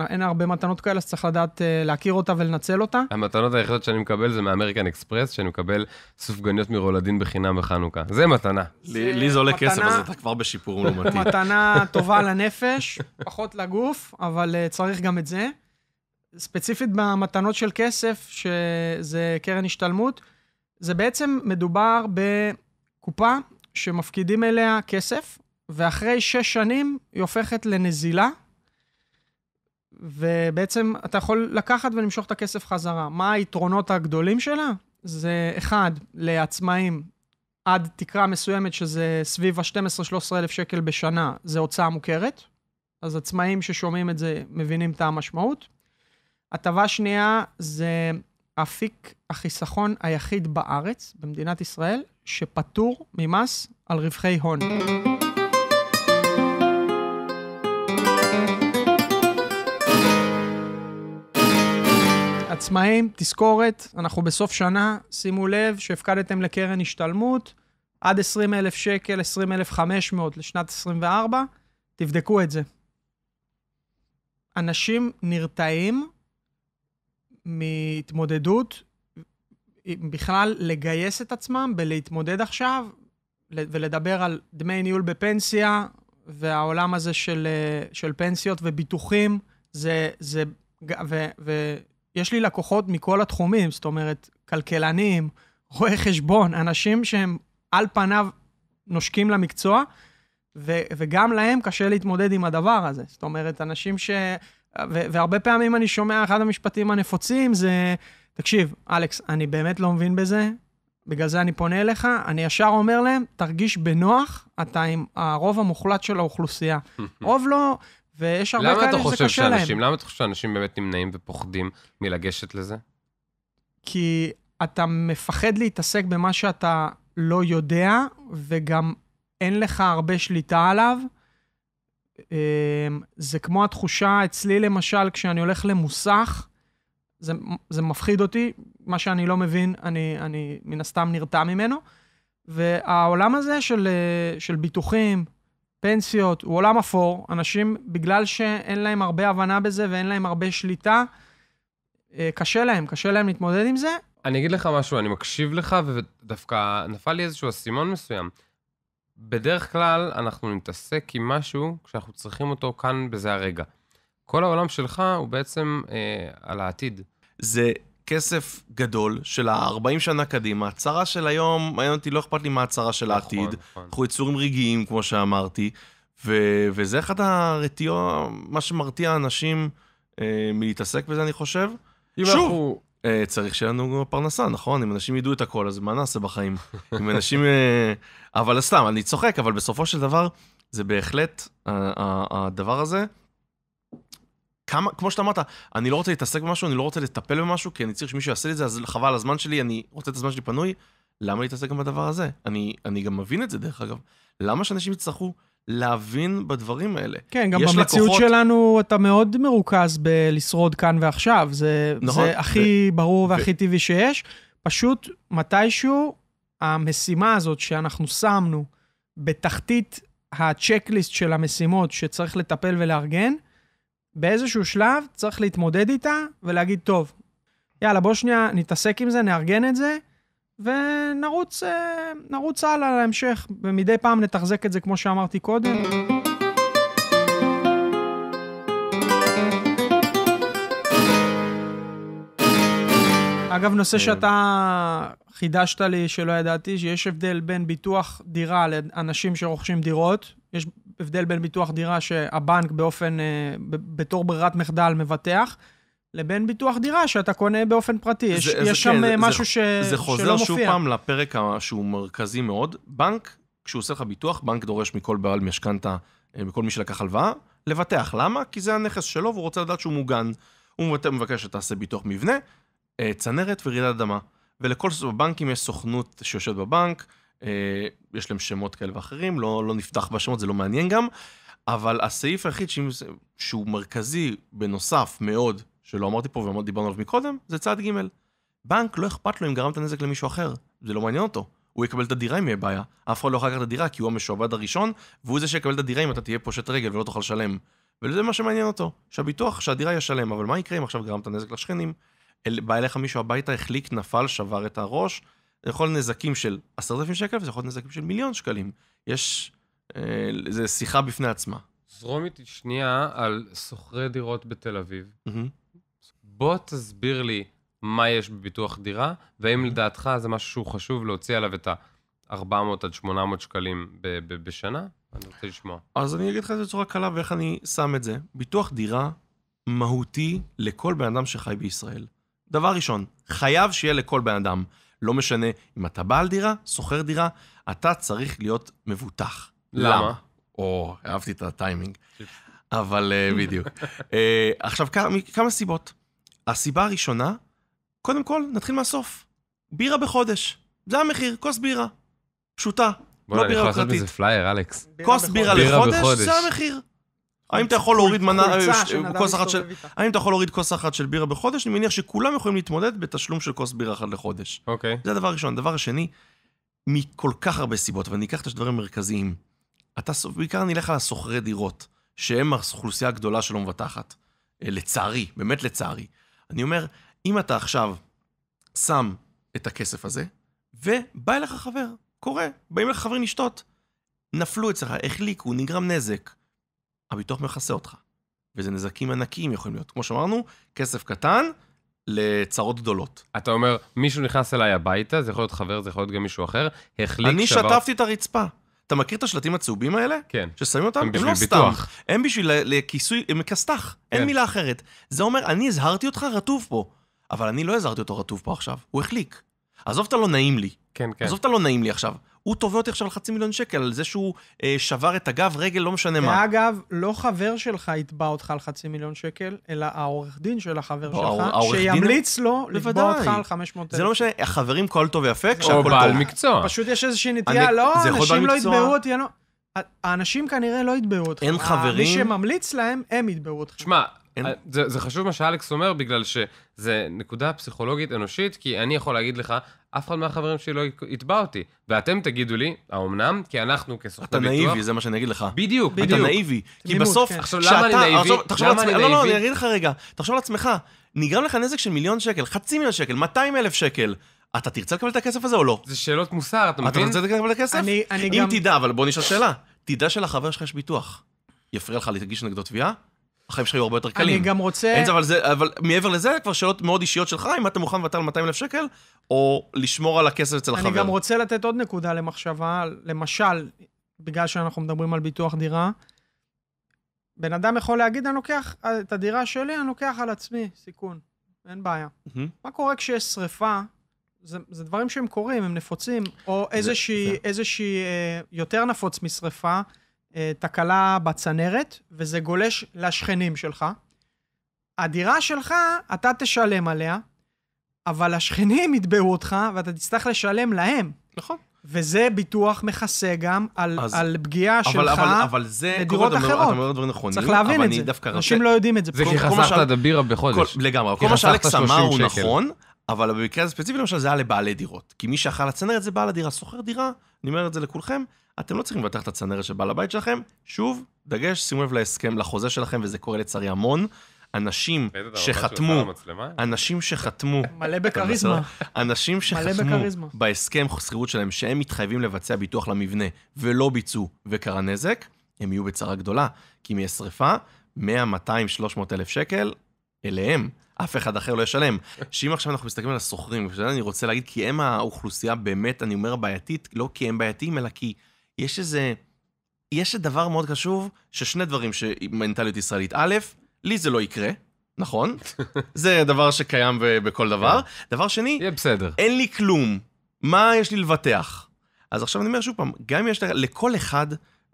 אין הרבה מתנות כאלה, אז צריך לדעת להכיר אותה ולנצל אותה. המתנות היחידות שאני מקבל זה מאמריקן אקספרס, שאני מקבל סופגניות מרולדין בחינם בחנוכה. זה מתנה. לי זה עולה כסף, אז אתה כבר בשיפור לעומתי. מתנה טובה לנפש, פחות לגוף, אבל צריך גם את זה. ספציפית במתנות של כסף, שזה קרן השתלמות, זה בעצם מדובר בקופה שמפקידים אליה כסף, ואחרי 6 שנים היא הופכת לנזילה, ובעצם אתה יכול לקחת ולמשוך את הכסף חזרה. מה היתרונות הגדולים שלה? זה 1, לעצמאים, עד תקרה מסוימת שזה סביב ה-12-13 אלף שקל בשנה, זה הוצאה מוכרת. אז עצמאים ששומעים את זה מבינים את המשמעות. הטבה שנייה זה אפיק החיסכון היחיד בארץ, במדינת ישראל, שפטור ממס על רווחי הון. עצמאים, תזכורת, אנחנו בסוף שנה, שימו לב שהפקדתם לקרן השתלמות, עד 20,000 שקל, 20,500 לשנת 24, תבדקו את זה. אנשים נרתעים מהתמודדות, בכלל לגייס את עצמם בלהתמודד עכשיו, ולדבר על דמי ניהול בפנסיה, והעולם הזה של פנסיות וביטוחים, ויש לי לקוחות מכל התחומים, זאת אומרת, כלכלנים, רואי חשבון, אנשים שהם על פניו נושקים למקצוע, וגם להם קשה להתמודד עם הדבר הזה. זאת אומרת, אנשים והרבה פעמים אני שומע, אחד המשפטים הנפוצים זה, תקשיב, אלכס, אני באמת לא מבין בזה, בגלל זה אני פונה אליך, אני ישר אומר להם, תרגיש בנוח, אתה עם הרוב המוחלט של האוכלוסייה. רוב לא, ויש הרבה כאלה שזה קשה להם. למה אתה חושב שאנשים באמת נמנעים ופוחדים מלגשת לזה? כי אתה מפחד להתעסק במה שאתה לא יודע, וגם אין לך הרבה שליטה עליו, זה כמו התחושה אצלי למשל, כשאני הולך למוסך, זה מפחיד אותי, מה שאני לא מבין, אני מן הסתם נרתע ממנו, והעולם הזה של ביטוחים, פנסיות, הוא עולם אפור, אנשים, בגלל שאין להם הרבה הבנה בזה, ואין להם הרבה שליטה, קשה להם להתמודד עם זה. אני אגיד לך משהו, אני מקשיב לך, ודווקא נפל לי איזשהו אסימון מסוים. בדרך כלל אנחנו נתעסק עם משהו, כשאנחנו צריכים אותו כאן בזה הרגע. כל העולם שלך הוא בעצם על העתיד. זה כסף גדול של 40 שנה קדימה. הצרה של היום, מעניין אותי, לא אכפת לי מה הצרה של העתיד. אנחנו יצורים רגעיים, כמו שאמרתי, וזה אחד הרתיעות, מה שמרתיע אנשים מלהתעסק בזה, אני חושב. שוב, צריך שיהיה לנו פרנסה, נכון? אם אנשים ידעו את הכל, אז מה נעשה בחיים? אם אנשים... אבל סתם, אני צוחק, אבל בסופו של דבר, זה בהחלט הדבר הזה, כמו שאתה אמרת, אני לא רוצה להתעסק במשהו, אני לא רוצה לטפל במשהו, כי אני צריך שמישהו יעשה לי את זה, אז חבל הזמן שלי, אני רוצה את הזמן שלי פנוי, למה להתעסק גם בדבר הזה? אני גם מבין את זה, דרך אגב. למה שאנשים יצטרכו להבין בדברים האלה? כן, גם במציאות שלנו אתה מאוד מרוכז בלשרוד כאן ועכשיו, זה הכי ברור והכי טבעי שיש, פשוט מתישהו המשימה הזאת שאנחנו שמנו בתחתית הצ'קליסט של המשימות שצריך לטפל ולארגן, באיזשהו שלב צריך להתמודד איתה ולהגיד, טוב, יאללה, בוא שנייה נתעסק עם זה, נארגן את זה, ונרוץ הלאה להמשך, ומדי פעם נתחזק את זה כמו שאמרתי קודם. אגב, נושא שאתה חידשת לי שלא ידעתי, שיש הבדל בין ביטוח דירה לאנשים שרוכשים דירות, יש הבדל בין ביטוח דירה שהבנק בתור ברירת מחדל מבטח, לבין ביטוח דירה שאתה קונה באופן פרטי. יש שם משהו שלא מופיע. זה חוזר שוב פעם לפרק שהוא מרכזי מאוד. בנק, כשהוא עושה לך ביטוח, בנק דורש מכל בעל משכנתא, מכל מי שלקח הלוואה, לבטח. למה? כי זה הנכס שלו, והוא רוצה לדעת שהוא מוגן. הוא מבקש שתעשה ביטוח מבנה, צנרת ורעידת אדמה. ולכל בנקים יש סוכנות שיושבת בבנק, יש להם שמות כאלה ואחרים, לא נפתח בשמות, זה לא מעניין גם, אבל הסעיף היחיד שהוא מרכזי בנוסף מאוד, שלא אמרתי פה ודיברנו עליו מקודם, זה צעד ג'. בנק לא אכפת לו אם גרמת נזק למישהו אחר, זה לא מעניין אותו. הוא יקבל את הדירה אם יהיה בעיה, אף אחד לא יכול לקחת את הדירה כי הוא המשועבד הראשון, והוא זה שיקבל את הדירה אם אתה תהיה פושט רגל ולא תוכל לשלם. וזה מה שמעניין אותו, שהביטוח, שהדירה ישלם, אבל מה יקרה אם עכשיו גרמת נזק לשכנים? בא אליך מישהו הביתה, החליק, נפל, שבר את הראש, זה יכול נזקים של 10,000 שקל, וזה יכול נזקים של 1,000,000 שקלים. זה שיחה בפני עצמה. זרום איתי שנייה על סוחרי דירות בתל אביב. בוא תסביר לי מה יש בביטוח דירה, ואם לדעתך זה משהו שהוא חשוב להוציא עליו את ה-400 עד 800 שקלים בשנה, אני רוצה לשמוע. אז אני אגיד לך את זה בצורה קלה ואיך אני שם את זה. ביטוח דירה מהותי לכל בן אדם שחי בישראל. דבר ראשון, חייב שיהיה לכל בן אדם. לא משנה אם אתה בעל דירה, סוחר דירה, אתה צריך להיות מבוטח. למה? אהבתי את הטיימינג. אבל בדיוק. עכשיו, כמה סיבות. הסיבה הראשונה, קודם כל, נתחיל מהסוף. בירה בחודש. זה המחיר, כוס בירה. פשוטה. בוא אני יכול לעשות מזה פלייר, אלכס. כוס בירה לחודש, זה המחיר. האם אתה יכול להוריד האם אתה יכול להוריד כוס אחת של בירה בחודש? אני מניח שכולם יכולים להתמודד בתשלום של כוס בירה אחת לחודש. אוקיי. זה הדבר הראשון. הדבר השני, מכל כך הרבה סיבות, ואני אקח את הדברים המרכזיים. בעיקר נלך על הסוחרי דירות, שהם האוכלוסייה הגדולה שלא מבטחת. לצערי, באמת לצערי. אני אומר, אם אתה עכשיו שם את הכסף הזה, ובא אליך חבר, קורה, באים לך חברים לשתות, נפלו אצלך, החליקו, נגרם נזק, הביטוח מכסה אותך. וזה נזקים ענקיים יכולים להיות. כמו שאמרנו, כסף קטן לצרות גדולות. אתה אומר, מישהו נכנס אליי הביתה, זה יכול להיות חבר, זה יכול להיות גם מישהו אחר, החליק אני שטפתי את הרצפה. אתה מכיר את השלטים הצהובים האלה? כן. ששמים אותם? הם לא סתם. הם בשביל לכיסוי, הם כסתח. אין מילה אחרת. זה אומר, אני הזהרתי אותך רטוב פה. אבל אני לא הזהרתי אותו רטוב פה עכשיו. הוא החליק. עזוב אתה לא נעים לי. כן, כן. עזוב אתה לא נעים לי עכשיו. הוא תובע אותי עכשיו על 500,000 שקל, על זה שהוא שבר את הגב, רגל, לא משנה מה. ואגב, לא חבר שלך יתבע אותך על 500,000 שקל, אלא העורך דין של החבר שלך, שימליץ לו לתבע אותך על 500,000. זה לא משנה, החברים כל טוב ויפה, או בעל מקצוע. פשוט יש איזושהי נטייה, לא, אנשים לא יתבעו אותי, האנשים כנראה לא יתבעו אותך. אין חברים. מי שממליץ להם, הם יתבעו אותך. שמע, זה חשוב מה שאלכס אומר, בגלל שזה נקודה פסיכולוגית אנושית, כי אני יכול להגיד לך, אף אחד מהחברים שלי לא יתבע אותי. ואתם תגידו לי, האומנם, כי אנחנו כסוכני ביטוח... אתה נאיבי, זה מה שאני אגיד לך. בדיוק. אתה נאיבי. כי בסוף, עכשיו, למה אני נאיבי? לא, אני אגיד לך רגע. תחשוב על עצמך, נגרם לך נזק של 1,000,000 שקל, 500,000 שקל, 200,000 שקל. אתה תרצה לקבל את הכסף הזה או לא? זה שאלות מוסר, אתה מבין? אתה רוצה לקבל את הכסף? אם תדע, אבל בוא נשאל שאלה. תדע שלחבר שלך יש ביטוח. יפריע לך להתגיש נגדו תביעה? החיים שלך יהיו הרבה יותר קלים. אני גם רוצה... אבל מעבר לזה, כבר שאלות מאוד אישיות שלך, אם אתה מוכן לוותר על 200,000 שקל, או לשמור על הכסף אצל החבר. אני גם רוצה לתת עוד נקודה למחשבה, למשל, בגלל שאנחנו מדברים על ביטוח דירה, בן אדם יכול להגיד, אני לוקח את הדירה שלי, אני לוקח על עצמי, סיכון. אין בעיה. מה קורה כשיש שריפה? זה דברים שהם קורים, הם נפוצים, או איזושהי יותר נפוץ משריפה, תקלה בצנרת, וזה גולש לשכנים שלך. הדירה שלך, אתה תשלם עליה, אבל השכנים יתבעו אותך, ואתה תצטרך לשלם להם. נכון. וזה ביטוח מכסה גם על פגיעה שלך לדירות אחרות. אתה אומר דברים נכונים. צריך להבין את זה. אנשים לא יודעים את זה. זה כי חסכת את הבירה בחודש. לגמרי. כל מה שאלכס אמר הוא נכון, אבל במקרה הזה ספציפי, למשל, זה היה לבעלי דירות. כי מי שאכל לצנרת זה בעל הדירה. סוחר דירה, אני אומר את זה לכולכם, אתם לא צריכים לבטח את הצנרת של בעל הבית שלכם. שוב, דגש, שימו לב להסכם, לחוזה שלכם, וזה קורה לצערי המון. אנשים שחתמו, מלא בקריזמה. אנשים שחתמו בהסכם שכירות שלהם, שהם מתחייבים לבצע ביטוח למבנה, ולא ביצעו וקרה נזק, הם יהיו בצרה גדולה. כי אם יש שריפה, 100, 200, 300 אלף שקל, אליהם. אף אחד אחר לא ישלם. שאם עכשיו אנחנו מסתכלים על הסוחרים, אני רוצה להגיד, כי הם האוכלוסייה באמת, אני אומר בעייתית, לא כי הם בעייתיים, אלא כי יש דבר מאוד חשוב, ששני דברים שמנטליות ישראלית. א', לי זה לא יקרה, נכון? זה דבר שקיים בכל דבר. דבר שני, יהיה בסדר. אין לי כלום. מה יש לי לבטח? אז עכשיו אני אומר שוב פעם, גם אם יש לכל אחד,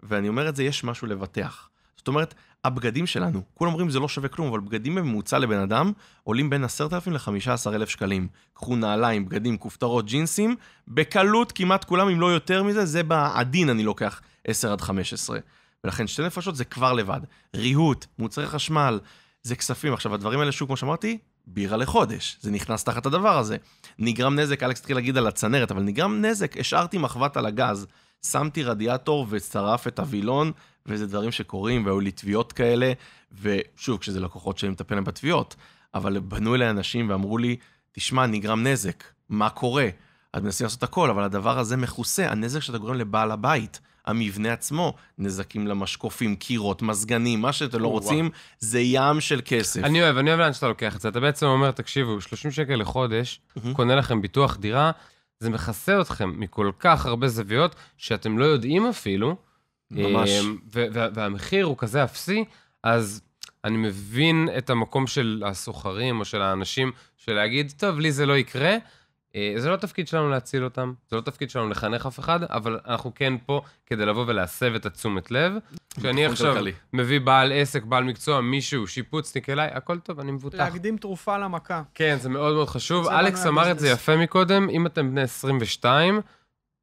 ואני אומר את זה, יש משהו לבטח. זאת אומרת, הבגדים שלנו, כולם אומרים זה לא שווה כלום, אבל בגדים בממוצע לבן אדם, עולים בין 10,000 ל-15,000 שקלים. קחו נעליים, בגדים, כופתרות, ג'ינסים, בקלות כמעט כולם, אם לא יותר מזה, זה בעדין אני לוקח 10 עד 15. ולכן שתי נפשות זה כבר לבד. ריהוט, מוצרי חשמל, זה כספים. עכשיו, הדברים האלה שוב, כמו שאמרתי, בירה לחודש. זה נכנס תחת הדבר הזה. נגרם נזק, אלכס התחיל להגיד על הצנרת, אבל נגרם נזק, השארתי מחבת על הגז, שמתי רדיאטור וצרף את הווילון, וזה דברים שקורים, והיו לי תביעות כאלה, ושוב, כשזה לקוחות שלי מטפל להם בתביעות, אבל בנו אליי אנשים ואמרו לי, תשמע, נגרם נזק, מה קורה? אז מנסים לעשות הכל, אבל הדבר הזה מכוסה, הנזק שאתה גורם לבעל הבית, המבנה עצמו, נזקים למשקופים, קירות, מזגנים, מה שאתם לא רוצים, זה ים של כסף. אני אוהב לאן שאתה לוקח את זה. אתה בעצם אומר, תקשיבו, 30 שקל לחודש, קונה לכם ביטוח דירה, זה מכסה אתכם מכל כך הרבה זוויות, שאתם לא יודעים אפילו, ממש. והמחיר הוא כזה אפסי, אז אני מבין את המקום של הסוחרים, או של האנשים, של להגיד, טוב, לי זה לא יקרה, זה לא תפקיד שלנו להציל אותם, זה לא תפקיד שלנו לחנך אף אחד, אבל אנחנו כן פה כדי לבוא ולהסב את התשומת לב. כשאני עכשיו מביא בעל עסק, בעל מקצוע, מישהו, שיפוצניק אליי, הכל טוב, אני מבוטח. להקדים תרופה למכה. כן, זה מאוד מאוד חשוב. אלכס אמר את זה יפה מקודם, אם אתם בני 22,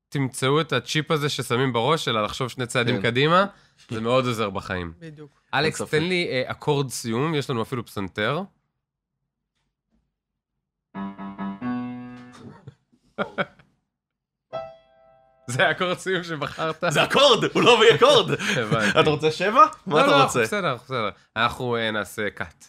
תמצאו את הצ'יפ הזה ששמים בראש שלה, לחשוב שני צעדים קדימה, זה מאוד עוזר בחיים. בדיוק. אלכס, תן לי אקורד סיום, יש לנו אפילו פסנתר. זה אקורד סיום שבחרת? זה אקורד, הוא לא מביא אקורד. אתה רוצה 7? מה אתה רוצה? בסדר. אנחנו נעשה קאט.